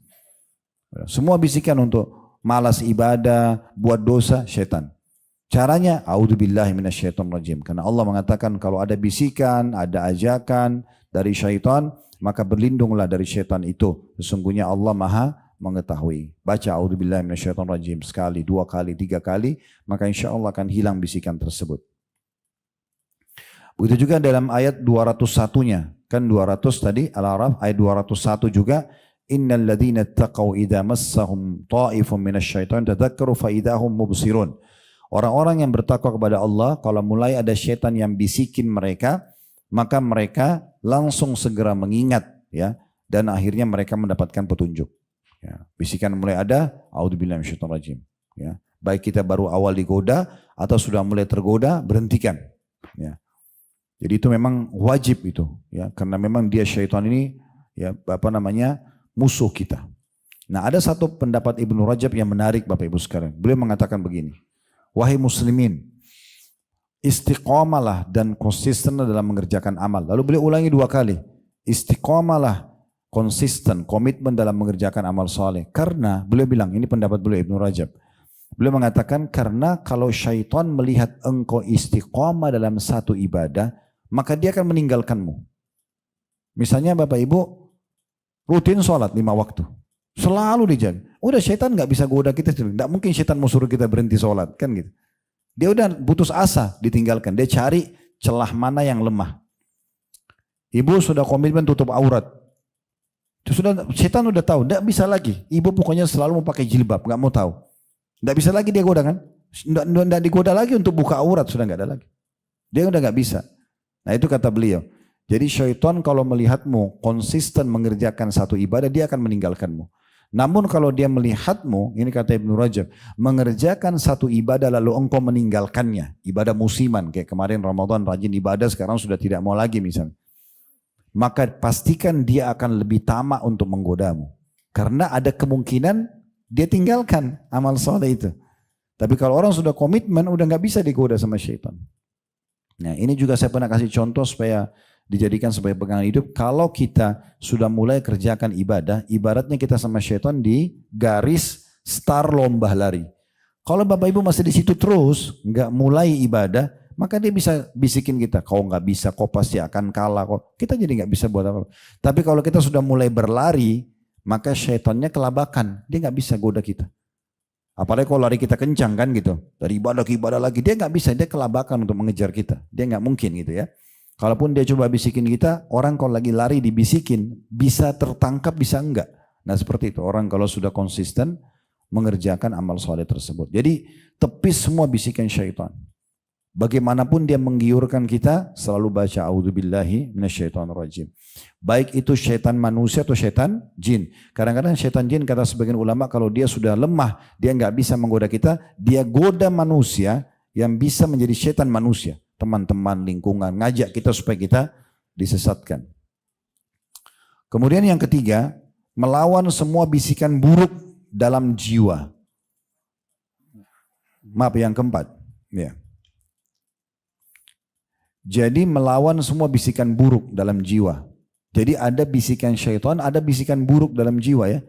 Semua bisikan untuk malas ibadah, buat dosa, syaitan. Caranya, a'udzubillahi minasyaitonirrajim. Karena Allah mengatakan kalau ada bisikan, ada ajakan dari syaitan, maka berlindunglah dari syaitan itu. Sesungguhnya Allah Maha mengetahui. Baca a'udzubillahi minasyaitonirrajim sekali, 2 kali, 3 kali, maka insya Allah akan hilang bisikan tersebut. Begitu juga dalam ayat 201-nya. Kan 200 tadi, Al-A'raf, ayat 201 juga. Innal ladzina taqaw idza massahum ta'ifun minasyaiton tadzakkaru fa idahum mubsirun. Orang-orang yang bertakwa kepada Allah, kalau mulai ada syaitan yang bisikin mereka, maka mereka langsung segera mengingat, ya, dan akhirnya mereka mendapatkan petunjuk. Ya, bisikan mulai ada, a'udzubillahi minasyaitonirrajim. Ya, baik kita baru awal digoda atau sudah mulai tergoda, berhentikan. Ya. Jadi itu memang wajib itu, ya, karena memang dia syaitan ini, ya, musuh kita. Nah, ada satu pendapat Ibnu Rajab yang menarik Bapak Ibu sekalian. Beliau mengatakan begini. Wahai muslimin, istiqamalah dan konsistenlah dalam mengerjakan amal. Lalu beliau ulangi 2 kali. Istiqamalah, konsisten, komitmen dalam mengerjakan amal soleh. Karena beliau bilang, ini pendapat beliau Ibnu Rajab. Beliau mengatakan karena kalau syaitan melihat engkau istiqamah dalam satu ibadah, maka dia akan meninggalkanmu. Misalnya Bapak Ibu rutin sholat 5 waktu. Selalu dijaga. Udah syaitan nggak bisa goda kita. Nggak mungkin syaitan mau suruh kita berhenti sholat. Kan gitu. Dia udah putus asa ditinggalkan. Dia cari celah mana yang lemah. Ibu sudah komitmen tutup aurat. Itu sudah, syaitan udah tahu. Nggak bisa lagi. Ibu pokoknya selalu mau pakai jilbab. Nggak mau tahu. Nggak bisa lagi dia goda kan. Nggak digoda lagi untuk buka aurat. Sudah nggak ada lagi. Dia udah nggak bisa. Nah itu kata beliau. Jadi syaitan kalau melihatmu konsisten mengerjakan satu ibadah, dia akan meninggalkanmu. Namun kalau dia melihatmu, ini kata Ibnu Rajab, mengerjakan satu ibadah lalu engkau meninggalkannya, ibadah musiman, kayak kemarin Ramadan rajin ibadah, sekarang sudah tidak mau lagi misalnya. Maka pastikan dia akan lebih tamak untuk menggodamu. Karena ada kemungkinan dia tinggalkan amal soleh itu. Tapi kalau orang sudah komitmen, udah nggak bisa digoda sama syaitan. Nah ini juga saya pernah kasih contoh supaya dijadikan sebagai pegangan hidup. Kalau kita sudah mulai kerjakan ibadah, ibaratnya kita sama syaitan di garis start lomba lari. Kalau Bapak Ibu masih di situ terus, nggak mulai ibadah, maka dia bisa bisikin kita, kau nggak bisa, kau pasti akan kalah. Kita jadi nggak bisa buat apa. Tapi kalau kita sudah mulai berlari, maka syaitannya kelabakan, dia nggak bisa goda kita. Apalagi kalau lari kita kencang kan gitu, dari ibadah ke ibadah lagi, dia nggak bisa, dia kelabakan untuk mengejar kita. Dia nggak mungkin gitu ya. Kalaupun dia coba bisikin kita, orang kalau lagi lari dibisikin, bisa tertangkap, bisa enggak. Nah seperti itu, orang kalau sudah konsisten mengerjakan amal soleh tersebut. Jadi tepis semua bisikan syaitan. Bagaimanapun dia menggiurkan kita, selalu baca a'udzubillahi minasyaitonirrajim. Baik itu syaitan manusia atau syaitan jin. Kadang-kadang syaitan jin kata sebagian ulama, kalau dia sudah lemah, dia nggak bisa menggoda kita, dia goda manusia yang bisa menjadi syaitan manusia. Teman-teman, lingkungan, ngajak kita supaya kita disesatkan. Kemudian yang ketiga, melawan semua bisikan buruk dalam jiwa. Maaf, yang keempat. Ya. Jadi melawan semua bisikan buruk dalam jiwa. Jadi ada bisikan syaitan, ada bisikan buruk dalam jiwa ya.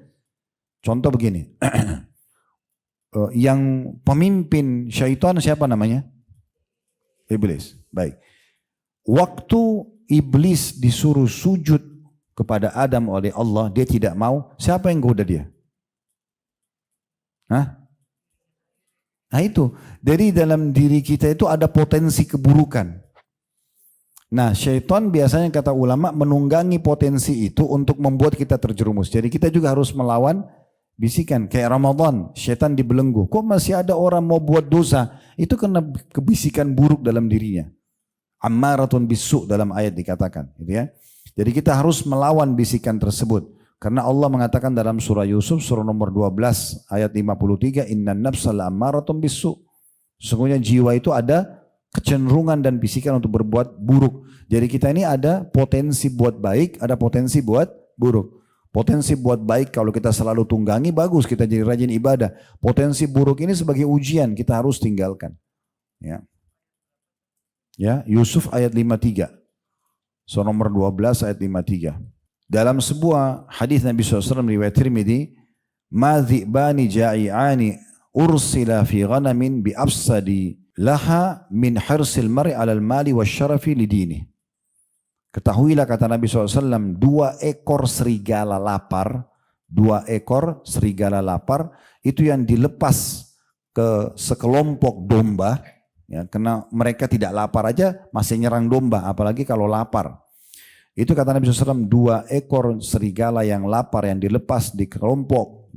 Contoh begini. Yang pemimpin syaitan siapa namanya? Iblis. Baik. Waktu iblis disuruh sujud kepada Adam oleh Allah, dia tidak mau. Siapa yang goda dia? Hah? Nah itu. Jadi dalam diri kita itu ada potensi keburukan. Nah syaitan biasanya kata ulama menunggangi potensi itu untuk membuat kita terjerumus. Jadi kita juga harus melawan bisikan. Kayak Ramadan, syaitan dibelenggu. Kok masih ada orang mau buat dosa? Itu karena kebisikan buruk dalam dirinya. Ammaratun bisu' dalam ayat dikatakan. Gitu ya. Jadi kita harus melawan bisikan tersebut. Karena Allah mengatakan dalam surah Yusuf, surah nomor 12, ayat 53, Innan nafsa la'ammaratun bisu'. Sesungguhnya jiwa itu ada kecenderungan dan bisikan untuk berbuat buruk. Jadi kita ini ada potensi buat baik, ada potensi buat buruk. Potensi buat baik kalau kita selalu tunggangi, bagus, kita jadi rajin ibadah. Potensi buruk ini sebagai ujian, kita harus tinggalkan. Ya, Yusuf ayat 53. Surah nomor 12 ayat 53. Dalam sebuah hadis Nabi SAW riwayat Tirmidzi, "Ma dhi'bani ja'i'ani ursila fi ghanamin bi afsadi laha min hirsil mar'i 'alal mali wasyarafi lidini." Ketahuilah kata Nabi SAW, dua ekor serigala lapar itu yang dilepas ke sekelompok domba, ya, karena mereka tidak lapar aja masih nyerang domba, apalagi kalau lapar. Itu kata Nabi SAW, dua ekor serigala yang lapar yang dilepas di kelompok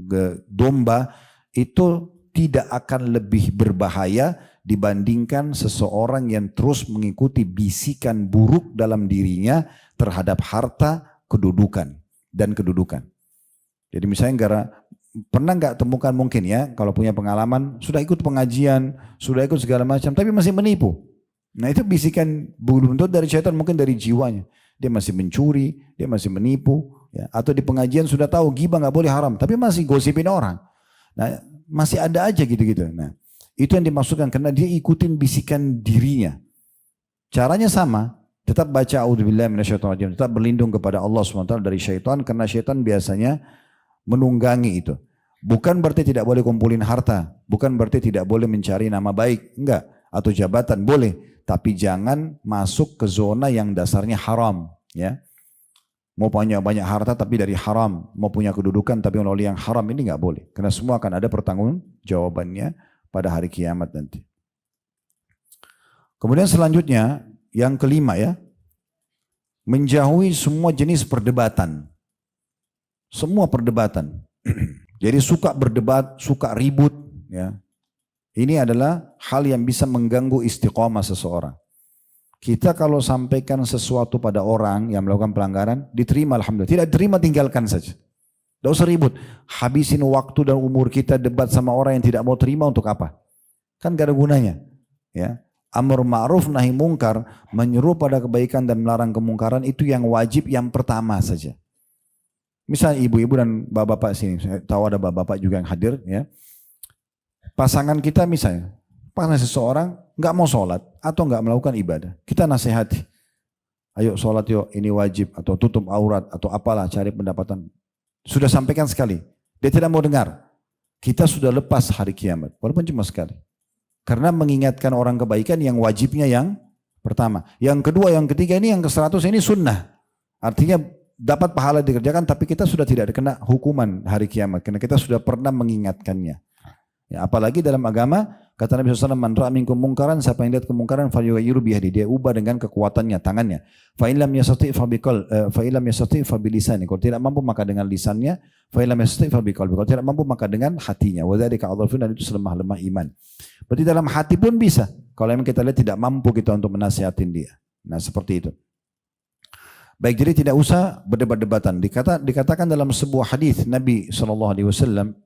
domba itu tidak akan lebih berbahaya dibandingkan seseorang yang terus mengikuti bisikan buruk dalam dirinya terhadap harta, kedudukan. Jadi misalnya pernah nggak temukan mungkin ya, kalau punya pengalaman, sudah ikut pengajian, sudah ikut segala macam, tapi masih menipu. Nah itu bisikan buruk dari syaitan, mungkin dari jiwanya. Dia masih mencuri, dia masih menipu, ya. Atau di pengajian sudah tahu ghibah nggak boleh haram, tapi masih gosipin orang. Nah masih ada aja gitu-gitu. Nah itu yang dimaksudkan karena dia ikutin bisikan dirinya. Caranya sama, tetap baca a'udzubillahi minasyaitonirrajim, tetap berlindung kepada Allah SWT dari syaitan karena syaitan biasanya menunggangi itu. Bukan berarti tidak boleh kumpulin harta, bukan berarti tidak boleh mencari nama baik, enggak, atau jabatan boleh, tapi jangan masuk ke zona yang dasarnya haram, ya. Mau punya banyak harta tapi dari haram, mau punya kedudukan tapi melalui yang haram, ini enggak boleh. Karena semua akan ada pertanggungjawabannya pada hari kiamat nanti. Kemudian selanjutnya yang kelima ya, menjauhi semua jenis perdebatan. Semua perdebatan. Jadi suka berdebat, suka ribut ya. Ini adalah hal yang bisa mengganggu istiqomah seseorang. Kita kalau sampaikan sesuatu pada orang yang melakukan pelanggaran, diterima alhamdulillah. Tidak diterima tinggalkan saja. Tidak usah ribut. Habisin waktu dan umur kita debat sama orang yang tidak mau terima untuk apa? Kan gak ada gunanya. Ya. Amr ma'ruf nahi mungkar, menyeru pada kebaikan dan melarang kemungkaran itu yang wajib yang pertama saja. Misalnya ibu-ibu dan bapak-bapak sini, saya tahu ada bapak-bapak juga yang hadir. Ya. Pasangan kita misalnya, pasangan seseorang nggak mau sholat atau nggak melakukan ibadah, kita nasihati, ayo sholat yuk, ini wajib, atau tutup aurat, atau apalah, cari pendapatan. Sudah sampaikan sekali, dia tidak mau dengar. Kita sudah lepas hari kiamat, walaupun cuma sekali. Karena mengingatkan orang kebaikan yang wajibnya yang pertama. Yang kedua, yang ketiga ini, yang ke-100 ini sunnah. Artinya dapat pahala dikerjakan, tapi kita sudah tidak kena hukuman hari kiamat, karena kita sudah pernah mengingatkannya. Ya, apalagi dalam agama, kata Nabi SAW, man ra'a minkum mungkaran, siapa yang lihat kemungkaran, falyughayyiru biyadihi, dia ubah dengan kekuatannya, tangannya. Fa in lam yastati' fa bilisani, kalau tidak mampu maka dengan lisannya, fa in lam yastati' fa biqalbi, kalau tidak mampu maka dengan hatinya. Wa dzalika adhafu, dan itu selemah-lemah iman. Berarti dalam hati pun bisa. Kalau memang kita lihat tidak mampu kita untuk menasihatin dia. Nah, seperti itu. Baik, jadi tidak usah berdebat-debatan. Dikatakan dalam sebuah hadis Nabi SAW,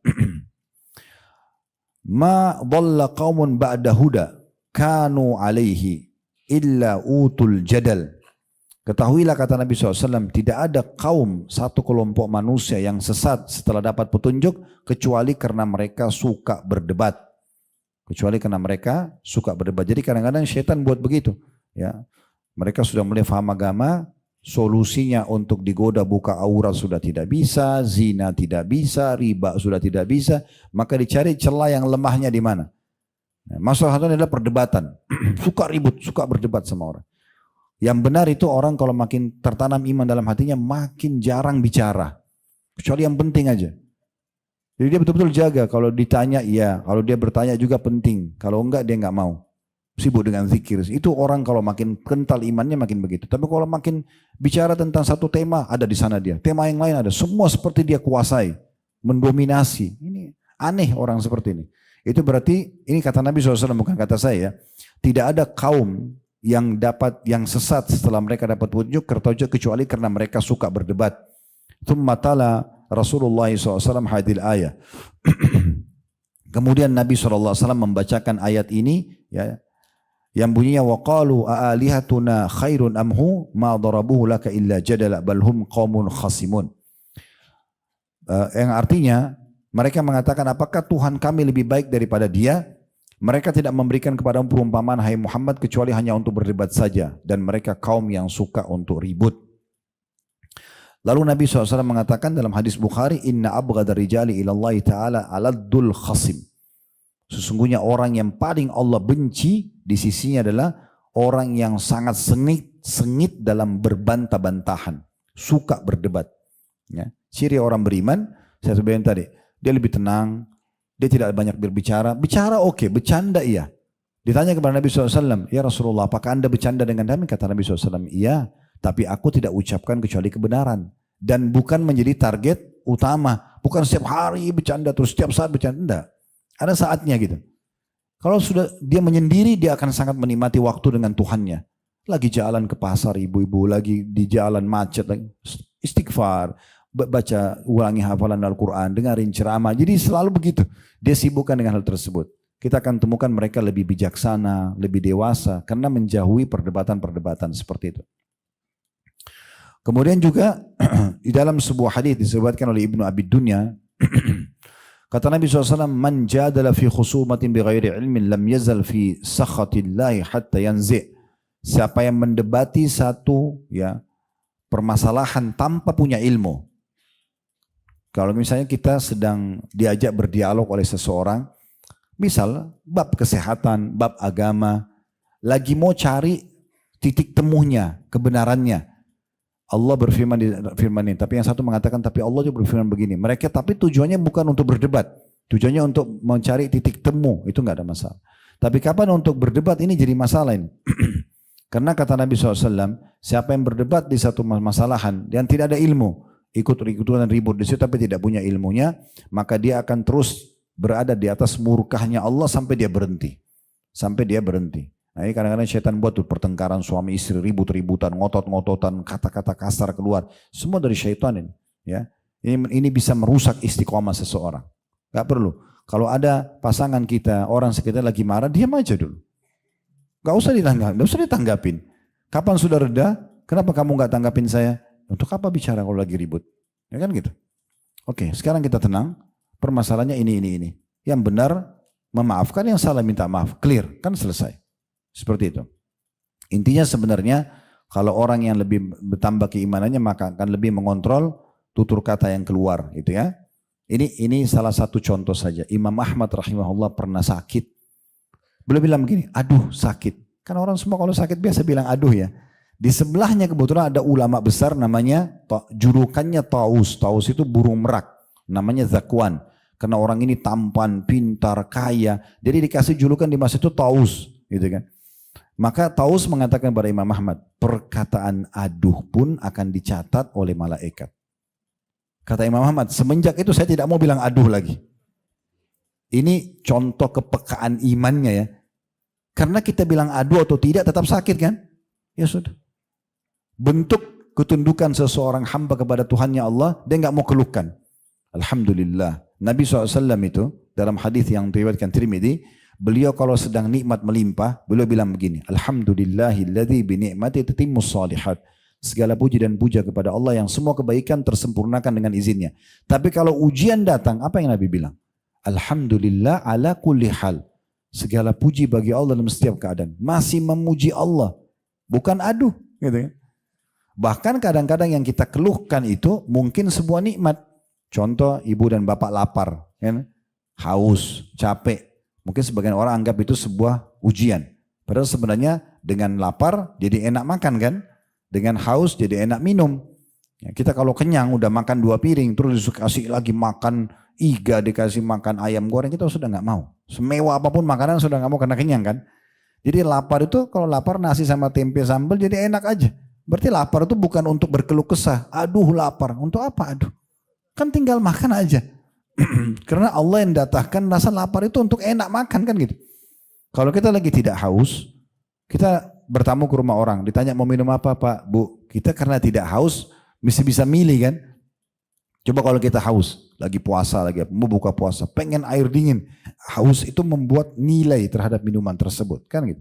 ma dhalla qaumun ba'da huda kanu alaihi illa utul jadal. Ketahuilah, kata Nabi SAW, tidak ada kaum, satu kelompok manusia yang sesat setelah dapat petunjuk kecuali karena mereka suka berdebat. Kecuali karena mereka suka berdebat. Jadi kadang-kadang syaitan buat begitu. Ya, mereka sudah mulai faham agama, solusinya untuk digoda buka aurat sudah tidak bisa, zina tidak bisa, riba sudah tidak bisa, maka dicari celah yang lemahnya di mana. Nah, masalah satunya adalah perdebatan. Suka ribut, suka berdebat sama orang. Yang benar itu orang kalau makin tertanam iman dalam hatinya makin jarang bicara. Kecuali yang penting aja. Jadi dia betul-betul jaga, kalau ditanya iya, kalau dia bertanya juga penting, kalau enggak dia enggak mau. Sibuk dengan zikir. Itu orang kalau makin kental imannya makin begitu. Tapi kalau makin bicara tentang satu tema, ada di sana dia. Tema yang lain ada. Semua seperti dia kuasai. Mendominasi. Ini aneh orang seperti ini. Itu berarti, ini kata Nabi SAW, bukan kata saya. Tidak ada kaum yang sesat setelah mereka dapat petunjuk kecuali karena mereka suka berdebat. Tsumma tala Rasulullah SAW hadil ayat. Kemudian Nabi SAW membacakan ayat ini, ya, yang bunyinya waqalu a'alihatuna khairun amhu ma darabuhu laka illa jadala bal hum qaumun khasimun. Yang artinya mereka mengatakan, apakah Tuhan kami lebih baik daripada dia? Mereka tidak memberikan kepada perumpamaan, hai Muhammad, kecuali hanya untuk berdebat saja, dan mereka kaum yang suka untuk ribut. Lalu Nabi SAW mengatakan dalam hadis Bukhari, inna abghadar rijali ilallahi ta'ala aladdul khasim. Sesungguhnya orang yang paling Allah benci di sisinya adalah orang yang sangat sengit dalam berbantah-bantahan, suka berdebat. Ya. Ciri orang beriman, saya sebutkan tadi, dia lebih tenang, dia tidak banyak berbicara. Bicara oke, bercanda iya. Ditanya kepada Nabi SAW, ya Rasulullah, apakah anda bercanda dengan kami? Kata Nabi SAW, iya, tapi aku tidak ucapkan kecuali kebenaran. Dan bukan menjadi target utama. Bukan setiap hari bercanda, terus setiap saat bercanda. Enggak. Ada saatnya gitu. Kalau sudah dia menyendiri, dia akan sangat menikmati waktu dengan Tuhannya. Lagi jalan ke pasar ibu-ibu, lagi di jalan macet, lagi istighfar, baca, ulangi hafalan Al-Quran, dengarin ceramah. Jadi selalu begitu. Dia sibukkan dengan hal tersebut. Kita akan temukan mereka lebih bijaksana, lebih dewasa, karena menjauhi perdebatan-perdebatan seperti itu. Kemudian juga di dalam sebuah hadis disebutkan oleh Ibnu Abi Dunya, kata Nabi SAW, man jadala fi khusumatin bighairi ilmin lam yazal fi sakhatillahi hatta yanzi'. Siapa yang mendebati satu permasalahan tanpa punya ilmu. Kalau misalnya kita sedang diajak berdialog oleh seseorang, misal bab kesehatan, bab agama, lagi mau cari titik temunya, kebenarannya. Allah berfirman di firman ini, tapi yang satu mengatakan, tapi Allah juga berfirman begini. Mereka tapi tujuannya bukan untuk berdebat, tujuannya untuk mencari titik temu, itu nggak ada masalah. Tapi kapan untuk berdebat, ini jadi masalah ini. Karena kata Nabi SAW, siapa yang berdebat di satu masalahan yang tidak ada ilmu, ikut-ikutan ribut di situ tapi tidak punya ilmunya, maka dia akan terus berada di atas murkahnya Allah sampai dia berhenti. Sampai dia berhenti. Nah ini kadang-kadang syaitan buat tuh pertengkaran suami istri, ribut-ributan, ngotot-ngototan, kata-kata kasar keluar. Semua dari syaitan ini. Ya. Ini bisa merusak istiqomah seseorang. Gak perlu. Kalau ada pasangan kita, orang sekitar lagi marah, diam aja dulu. Gak usah ditanggapin. Kapan sudah reda, kenapa kamu gak tanggapin saya? Untuk apa bicara kalau lagi ribut? Ya kan gitu. Oke, sekarang kita tenang. Permasalahannya ini. Yang benar memaafkan, yang salah minta maaf. Clear, kan selesai. Seperti itu. Intinya sebenarnya kalau orang yang lebih bertambah keimanannya maka akan lebih mengontrol tutur kata yang keluar gitu ya. Ini salah satu contoh saja. Imam Ahmad rahimahullah pernah sakit. Beliau bilang begini, aduh sakit. Kan orang semua kalau sakit biasa bilang aduh ya. Di sebelahnya kebetulan ada ulama besar namanya, julukannya Taus. Taus itu burung merak. Namanya Zakwan. Karena orang ini tampan, pintar, kaya. Jadi dikasih julukan di masa itu Taus. Gitu kan. Maka Taus mengatakan kepada Imam Ahmad, perkataan aduh pun akan dicatat oleh malaikat. Kata Imam Ahmad, semenjak itu saya tidak mau bilang aduh lagi. Ini contoh kepekaan imannya ya. Karena kita bilang aduh atau tidak tetap sakit kan? Ya sudah. Bentuk ketundukan seseorang hamba kepada Tuhannya Allah, dia nggak mau keluhkan. Alhamdulillah. Nabi SAW itu dalam hadis yang diriwayatkan Tirmidzi, beliau kalau sedang nikmat melimpah, beliau bilang begini, Alhamdulillahilladzi binikmati tatimmus shalihat. Segala puji dan puja kepada Allah yang semua kebaikan tersempurnakan dengan izinnya. Tapi kalau ujian datang, apa yang Nabi bilang? Alhamdulillah ala kulli hal. Segala puji bagi Allah dalam setiap keadaan. Masih memuji Allah. Bukan aduh. Gitu ya. Bahkan kadang-kadang yang kita keluhkan itu mungkin sebuah nikmat. Contoh ibu dan bapak lapar. Kan? Haus, capek. Mungkin sebagian orang anggap itu sebuah ujian. Padahal sebenarnya dengan lapar jadi enak makan kan. Dengan haus jadi enak minum. Ya, kita kalau kenyang udah makan 2 piring terus dikasih lagi makan iga, dikasih makan ayam goreng, kita sudah nggak mau. Semewah apapun makanan sudah nggak mau karena kenyang kan. Jadi lapar itu kalau lapar nasi sama tempe sambal jadi enak aja. Berarti lapar itu bukan untuk berkeluh kesah. Aduh lapar, untuk apa aduh? Kan tinggal makan aja. Karena Allah yang datangkan rasa lapar itu untuk enak makan kan gitu. Kalau kita lagi tidak haus, kita bertamu ke rumah orang, ditanya mau minum apa Pak, Bu, kita karena tidak haus, mesti bisa milih kan. Coba kalau kita haus, lagi puasa, lagi mau buka puasa, pengen air dingin, haus itu membuat nilai terhadap minuman tersebut kan gitu.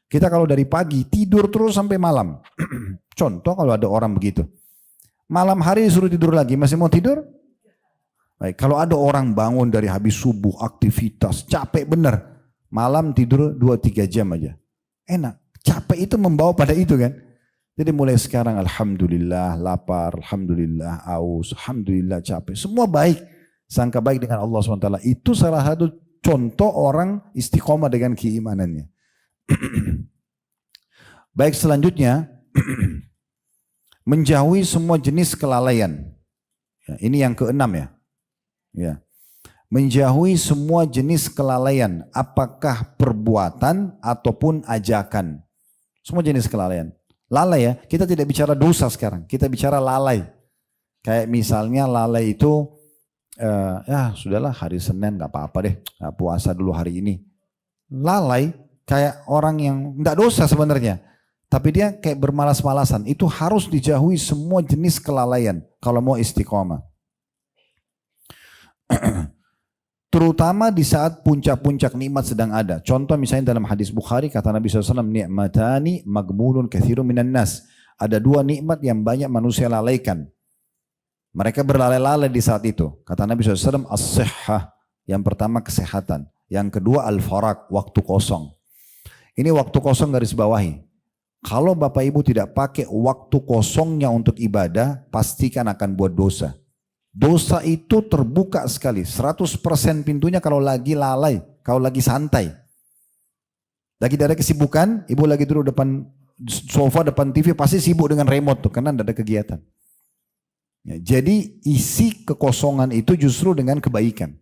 Kita kalau dari pagi tidur terus sampai malam, contoh kalau ada orang begitu, malam hari disuruh tidur lagi, masih mau tidur? Baik, kalau ada orang bangun dari habis subuh, aktivitas, capek bener, malam tidur 2-3 jam aja, enak. Capek itu membawa pada itu kan. Jadi mulai sekarang alhamdulillah lapar, alhamdulillah aus, alhamdulillah capek. Semua baik. Sangka baik dengan Allah SWT. Itu salah satu contoh orang istiqomah dengan keimanannya. Baik selanjutnya. Menjauhi semua jenis kelalaian. Ya, ini yang keenam ya. Ya. Menjauhi semua jenis kelalaian. Apakah perbuatan ataupun ajakan. Semua jenis kelalaian. Lalai ya, kita tidak bicara dosa sekarang. Kita bicara lalai. Kayak misalnya lalai itu, ya sudahlah hari Senin gak apa-apa deh. Gak puasa dulu hari ini. Lalai kayak orang yang gak dosa sebenarnya. Tapi dia kayak bermalas-malasan. Itu harus dijauhi semua jenis kelalaian. Kalau mau istiqomah. Terutama di saat puncak-puncak nikmat sedang ada. Contoh misalnya dalam hadis Bukhari kata Nabi SAW, ni'matani magmunun kathirun minan nas. Ada 2 nikmat yang banyak manusia lalaikan. Mereka berlalai-lalai di saat itu. Kata Nabi SAW, as-sihhah. Yang pertama kesehatan. Yang kedua al-faraq, waktu kosong. Ini waktu kosong garis bawahi. Kalau Bapak Ibu tidak pakai waktu kosongnya untuk ibadah, pastikan akan buat dosa. Dosa itu terbuka sekali, 100% pintunya kalau lagi lalai, kalau lagi santai. Lagi ada kesibukan, ibu lagi duduk depan sofa, depan TV, pasti sibuk dengan remote tuh, karena tidak ada kegiatan. Ya, jadi isi kekosongan itu justru dengan kebaikan.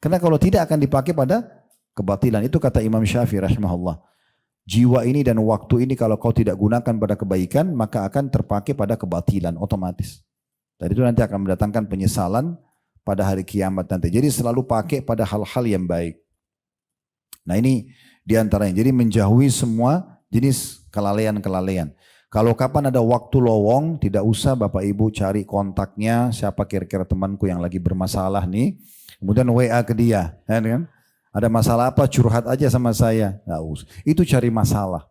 Karena kalau tidak akan dipakai pada kebatilan. Itu kata Imam Syafi'i rahimahullah. Jiwa ini dan waktu ini kalau kau tidak gunakan pada kebaikan, maka akan terpakai pada kebatilan otomatis. Dan itu nanti akan mendatangkan penyesalan pada hari kiamat nanti. Jadi selalu pakai pada hal-hal yang baik. Nah ini Di antaranya, jadi menjauhi semua jenis kelalaian-kelalaian. Kalau kapan ada waktu lowong, tidak usah Bapak Ibu cari kontaknya, siapa kira-kira temanku yang lagi bermasalah nih, kemudian WA ke dia, kan? Ada masalah apa, curhat aja sama saya. Nggak usah. Itu cari masalah.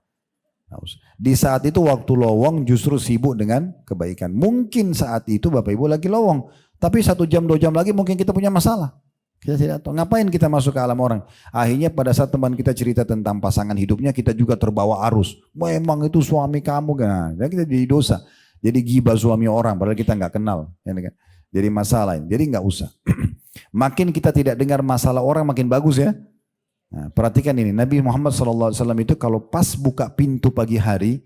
Nggak usah. Di saat itu waktu lowong justru sibuk dengan kebaikan. Mungkin saat itu Bapak Ibu lagi lowong, tapi 1 jam 2 jam lagi mungkin kita punya masalah. Kita tidak tahu. Ngapain kita masuk ke alam orang? Akhirnya pada saat teman kita cerita tentang pasangan hidupnya, kita juga terbawa arus. Memang itu suami kamu kan? Dan kita jadi dosa. Jadi gibah suami orang, padahal kita nggak kenal. Jadi masalah. Jadi nggak usah. Makin kita tidak dengar masalah orang, makin bagus ya. Nah, perhatikan ini, Nabi Muhammad SAW itu kalau pas buka pintu pagi hari,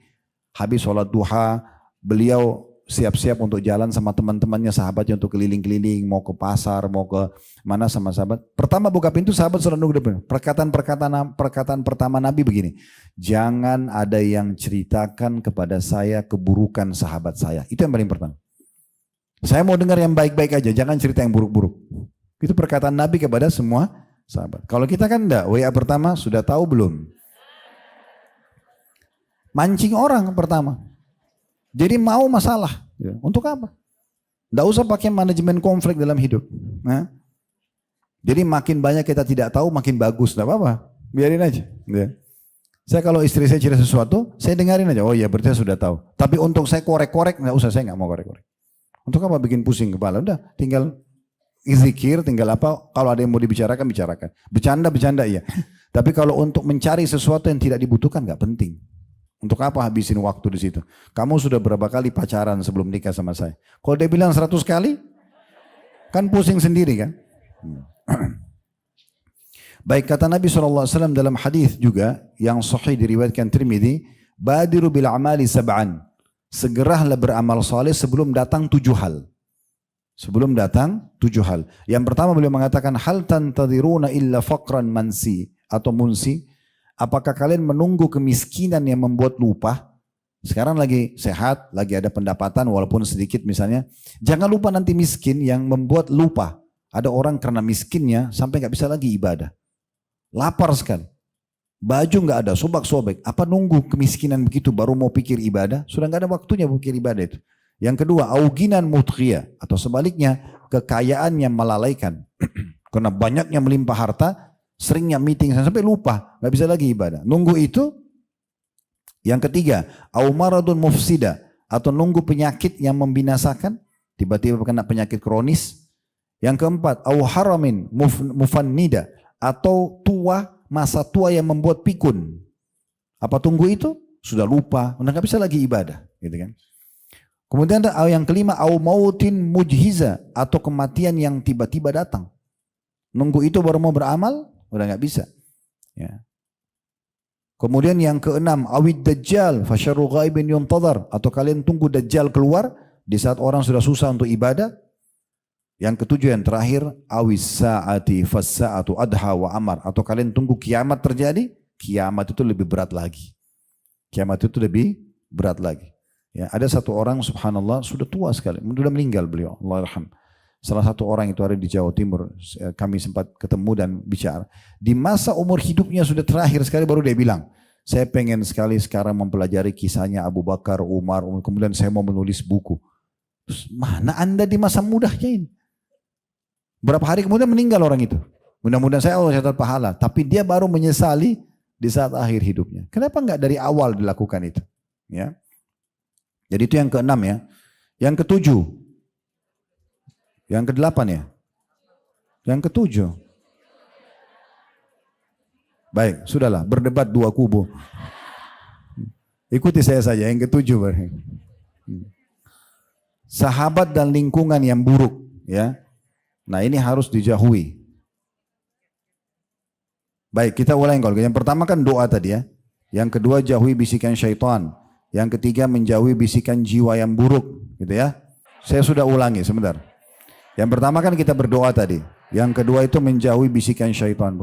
habis sholat duha, beliau siap-siap untuk jalan sama teman-temannya, sahabatnya untuk keliling-keliling, mau ke pasar, mau ke mana sama sahabat. Pertama buka pintu, sahabat sudah nunggu depan. Perkataan pertama Nabi begini, jangan ada yang ceritakan kepada saya keburukan sahabat saya. Itu yang paling pertama. Saya mau dengar yang baik-baik aja, jangan cerita yang buruk-buruk. Itu perkataan Nabi kepada semua sahabat. Kalau kita kan enggak, WA pertama sudah tahu belum? Mancing orang pertama. Jadi mau masalah. Ya. Untuk apa? Enggak usah pakai manajemen konflik dalam hidup. Nah. Jadi makin banyak kita tidak tahu, makin bagus. Enggak apa-apa. Biarin aja. Ya. Saya kalau istri saya cerita sesuatu, saya dengarin aja. Oh iya berarti saya sudah tahu. Tapi untuk saya korek-korek, enggak usah. Saya enggak mau korek-korek. Untuk apa bikin pusing kepala? Udah tinggal zikir, tinggal apa. Kalau ada yang mau dibicarakan, bicarakan. Bercanda iya. Tapi kalau untuk mencari sesuatu yang tidak dibutuhkan, enggak penting. Untuk apa habisin waktu di situ? Kamu sudah berapa kali pacaran sebelum nikah sama saya? Kalau dia bilang 100 kali, kan pusing sendiri kan? Baik kata Nabi SAW dalam hadis juga yang sahih diriwayatkan Tirmidzi, badiru bil amali sab'an. Segeralah beramal saleh sebelum datang 7 hal. Sebelum datang 7 hal. Yang pertama beliau mengatakan hal tantadiruna illa faqran mansi atau munsi. Apakah kalian menunggu kemiskinan yang membuat lupa? Sekarang lagi sehat, lagi ada pendapatan walaupun sedikit misalnya. Jangan lupa nanti miskin yang membuat lupa. Ada orang karena miskinnya sampai nggak bisa lagi ibadah. Lapar sekali. Baju nggak ada, sobek-sobek. Apa nunggu kemiskinan begitu baru mau pikir ibadah? Sudah nggak ada waktunya pikir ibadah itu. Yang kedua, auginan mutghiyah. Atau sebaliknya, kekayaan yang melalaikan. Karena banyaknya melimpah harta, seringnya meeting sampai lupa, nggak bisa lagi ibadah. Nunggu itu. Yang ketiga, au maradun mufsida atau nunggu penyakit yang membinasakan, tiba-tiba kena penyakit kronis. Yang keempat, au haramin mufannida atau masa tua yang membuat pikun. Apa tunggu itu? Sudah lupa, udah nggak bisa lagi ibadah, gitu kan? Kemudian ada yang kelima, au mautin mujhiza atau kematian yang tiba-tiba datang. Nunggu itu baru mau beramal, udah nggak bisa. Ya. Kemudian yang keenam, awid dajjal fasyarru ghaibin yuntadhar atau kalian tunggu dajjal keluar di saat orang sudah susah untuk ibadah. Yang ketujuh yang terakhir, awis saati fassa'atu adha wa amar atau kalian tunggu kiamat terjadi, kiamat itu lebih berat lagi. Kiamat itu lebih berat lagi. Ya, ada satu orang subhanallah sudah tua sekali, sudah meninggal beliau, Allah yarham. Salah satu orang itu ada di Jawa Timur, kami sempat ketemu dan bicara. Di masa umur hidupnya sudah terakhir sekali baru dia bilang, saya pengen sekali sekarang mempelajari kisahnya Abu Bakar, Umar, kemudian saya mau menulis buku. Terus mana anda di masa mudanya ini? Berapa hari kemudian meninggal orang itu. Mudah-mudahan saya Allah catat pahala, tapi dia baru menyesali di saat akhir hidupnya. Kenapa enggak dari awal dilakukan itu? Ya. Jadi itu yang keenam ya. Yang ketujuh. Yang kedelapan ya. Yang ketujuh. Baik, sudahlah. Berdebat dua kubu. Ikuti saya saja. Yang ketujuh. Sahabat dan lingkungan yang buruk. Ya. Nah ini harus dijauhi. Baik, kita ulangi kalau. Yang pertama kan doa tadi ya. Yang kedua jauhi bisikan syaitan. Yang ketiga menjauhi bisikan jiwa yang buruk, gitu ya. Saya sudah ulangi sebentar. Yang pertama kan kita berdoa tadi. Yang kedua itu menjauhi bisikan syaitan.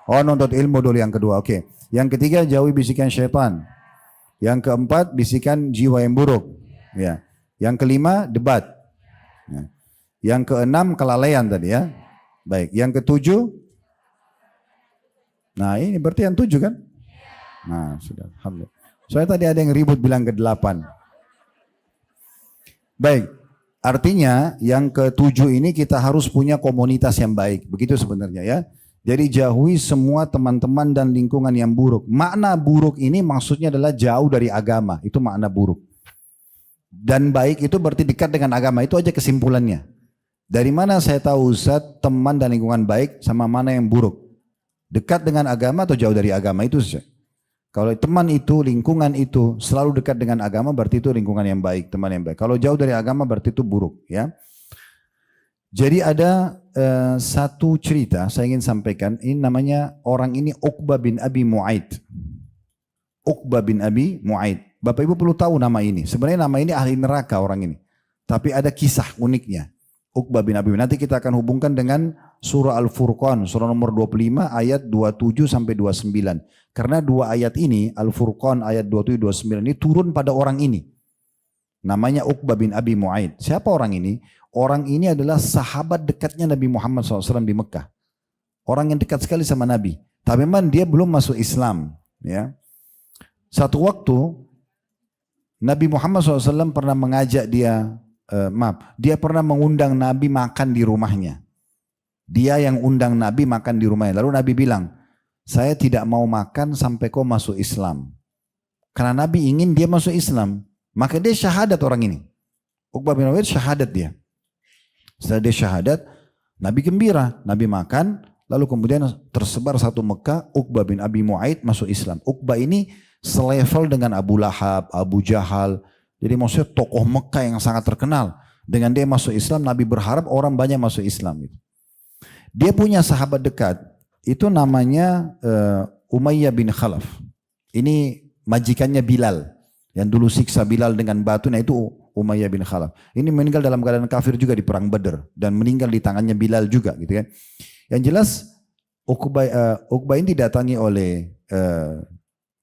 Oh, nuntut ilmu dulu yang kedua. Oke. Yang ketiga jauhi bisikan syaitan. Yang keempat bisikan jiwa yang buruk. Ya. Yang kelima debat. Ya. Yang keenam kelalaian tadi ya. Baik. Yang ketujuh Nah ini berarti yang 7 kan? Nah sudah, alhamdulillah. Soalnya tadi ada yang ribut bilang ke-8. Baik, artinya yang ke-7 ini kita harus punya komunitas yang baik. Begitu sebenarnya ya. Jadi jauhi semua teman-teman dan lingkungan yang buruk. Makna buruk ini maksudnya adalah jauh dari agama. Itu makna buruk. Dan baik itu berarti dekat dengan agama. Itu aja kesimpulannya. Dari mana saya tahu Ustaz teman dan lingkungan baik sama mana yang buruk? Dekat dengan agama atau jauh dari agama itu saja. Kalau teman itu, lingkungan itu selalu dekat dengan agama berarti itu lingkungan yang baik, teman yang baik. Kalau jauh dari agama berarti itu buruk ya. Jadi ada satu cerita saya ingin sampaikan. Ini namanya orang ini Uqbah bin Abi Mu'aid. Uqbah bin Abi Mu'aid. Bapak Ibu perlu tahu nama ini. Sebenarnya nama ini ahli neraka orang ini. Tapi ada kisah uniknya. Uqbah bin Abi Mu'aid. Nanti kita akan hubungkan dengan surah Al-Furqan, surah nomor 25 ayat 27 sampai 29. Karena dua ayat ini, Al-Furqan ayat 27-29 ini turun pada orang ini. Namanya Uqbah bin Abi Mu'aid. Siapa orang ini? Orang ini adalah sahabat dekatnya Nabi Muhammad SAW di Mekah. Orang yang dekat sekali sama Nabi. Tapi memang dia belum masuk Islam. Ya. Satu waktu, Nabi Muhammad SAW pernah mengajak dia, dia pernah mengundang Nabi makan di rumahnya. Dia yang undang Nabi makan di rumahnya. Lalu Nabi bilang, saya tidak mau makan sampai kau masuk Islam. Karena Nabi ingin dia masuk Islam. Maka dia syahadat orang ini. Uqbah bin Abi Mu'aid syahadat dia. Setelah dia syahadat, Nabi gembira. Nabi makan, lalu kemudian tersebar satu Mekah, Uqbah bin Abi Mu'aid masuk Islam. Uqbah ini selevel dengan Abu Lahab, Abu Jahal. Jadi maksudnya tokoh Mekah yang sangat terkenal. Dengan dia masuk Islam, Nabi berharap orang banyak masuk Islam. Dia punya sahabat dekat. Itu namanya Umayyah bin Khalaf. Ini majikannya Bilal. Yang dulu siksa Bilal dengan batu, nah itu Umayyah bin Khalaf. Ini meninggal dalam keadaan kafir juga di perang Badr. Dan meninggal di tangannya Bilal juga gitu kan. Yang jelas Uqbah ini didatangi oleh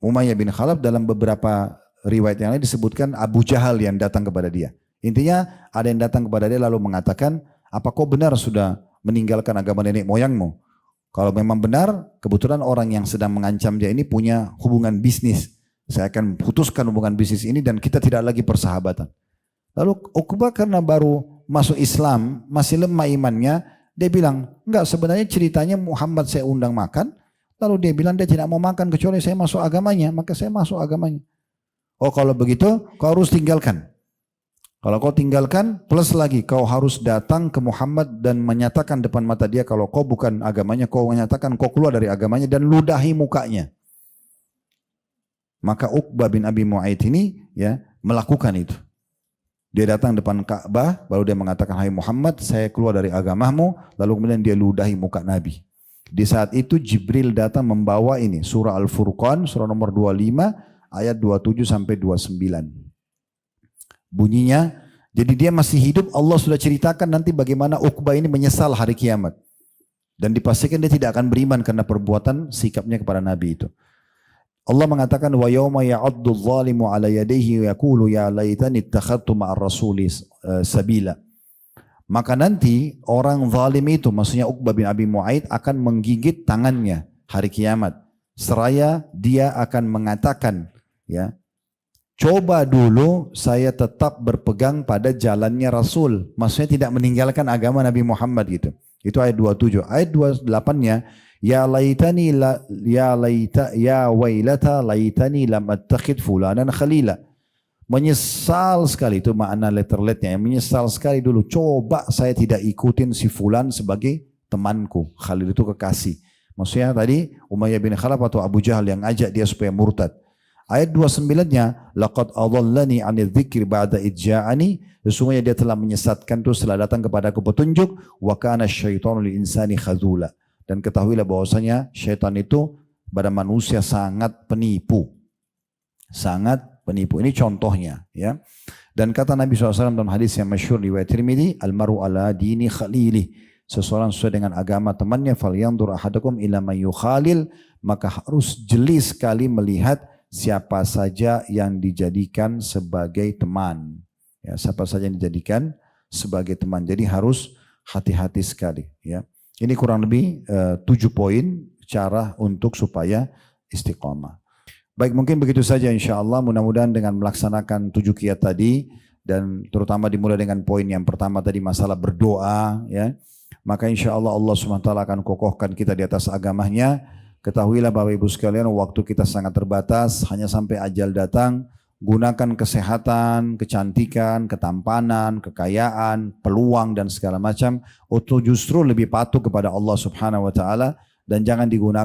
Umayyah bin Khalaf. Dalam beberapa riwayat yang lain disebutkan Abu Jahal yang datang kepada dia. Intinya ada yang datang kepada dia lalu mengatakan, apa kau benar sudah meninggalkan agama nenek moyangmu? Kalau memang benar, kebetulan orang yang sedang mengancam dia ini punya hubungan bisnis. Saya akan putuskan hubungan bisnis ini dan kita tidak lagi persahabatan. Lalu Uqbah karena baru masuk Islam, masih lemah imannya, dia bilang, enggak, sebenarnya ceritanya Muhammad saya undang makan, lalu dia bilang dia tidak mau makan kecuali saya masuk agamanya, maka saya masuk agamanya. Oh kalau begitu, kau harus tinggalkan. Kalau kau tinggalkan, plus lagi kau harus datang ke Muhammad dan menyatakan depan mata dia kalau kau bukan agamanya, kau menyatakan kau keluar dari agamanya dan ludahi mukanya. Maka Uqbah bin Abi Mu'aid ini ya melakukan itu. Dia datang depan Ka'bah, baru dia mengatakan, hai Muhammad, saya keluar dari agamamu, lalu kemudian dia ludahi muka Nabi. Di saat itu Jibril datang membawa ini, surah Al-Furqan, surah nomor 25, ayat 27 sampai 29. Bunyinya, jadi dia masih hidup, Allah sudah ceritakan nanti bagaimana Uqbah ini menyesal hari kiamat. Dan dipastikan dia tidak akan beriman karena perbuatan sikapnya kepada Nabi itu. Allah mengatakan, wa yauma ya'addu adh-dhalimu 'ala yadayhi wa yaqulu ya laitani ittakhadtu ma'ar rasuli sabila. Maka nanti orang zalim itu, maksudnya Uqbah bin Abi Mu'aid akan menggigit tangannya hari kiamat. Seraya dia akan mengatakan, ya, coba dulu saya tetap berpegang pada jalannya Rasul. Maksudnya tidak meninggalkan agama Nabi Muhammad gitu. Itu ayat 27. Ayat 28-nya, ya laitani ya wailata laitani lam attakhid fulanan khalila. Menyesal sekali, itu makna letter-letternya. Menyesal sekali dulu. Coba saya tidak ikutin si fulan sebagai temanku. Khalil itu kekasih. Maksudnya tadi Umayyah bin Khalaf atau Abu Jahal yang ajak dia supaya murtad. Ayat 29-nya, laqad adallani 'anil dzikri ba'da idja'ani, sesungguhnya dia telah menyesatkan itu setelah datang kepadaku petunjuk, wa kana syaitanu lil insani khazula. Dan ketahuilah bahwasanya syaitan itu pada manusia sangat penipu. Sangat penipu. Ini contohnya ya. Dan kata Nabi SAW dalam hadis yang masyhur riwayat Tirmidzi, al-mar'u ala dini khalili. Seseorang sesuai dengan agama temannya, falyanzur ahadukum ila man yukhalil, maka harus jeli sekali melihat siapa saja yang dijadikan sebagai teman. Ya, siapa saja yang dijadikan sebagai teman. Jadi harus hati-hati sekali. Ya. Ini kurang lebih 7 poin. cara untuk supaya istiqomah. Baik, mungkin begitu saja insya Allah. Mudah-mudahan dengan melaksanakan 7 qiyat tadi, dan terutama dimulai dengan poin yang pertama tadi masalah berdoa, ya, maka insya Allah Allah SWT akan kokohkan kita di atas agamanya. Ketahuilah Bapak Ibu sekalian, waktu kita sangat terbatas, hanya sampai ajal datang. Gunakan kesehatan, kecantikan, ketampanan, kekayaan, peluang dan segala macam untuk justru lebih patuh kepada Allah Subhanahu wa taala, dan jangan digunakan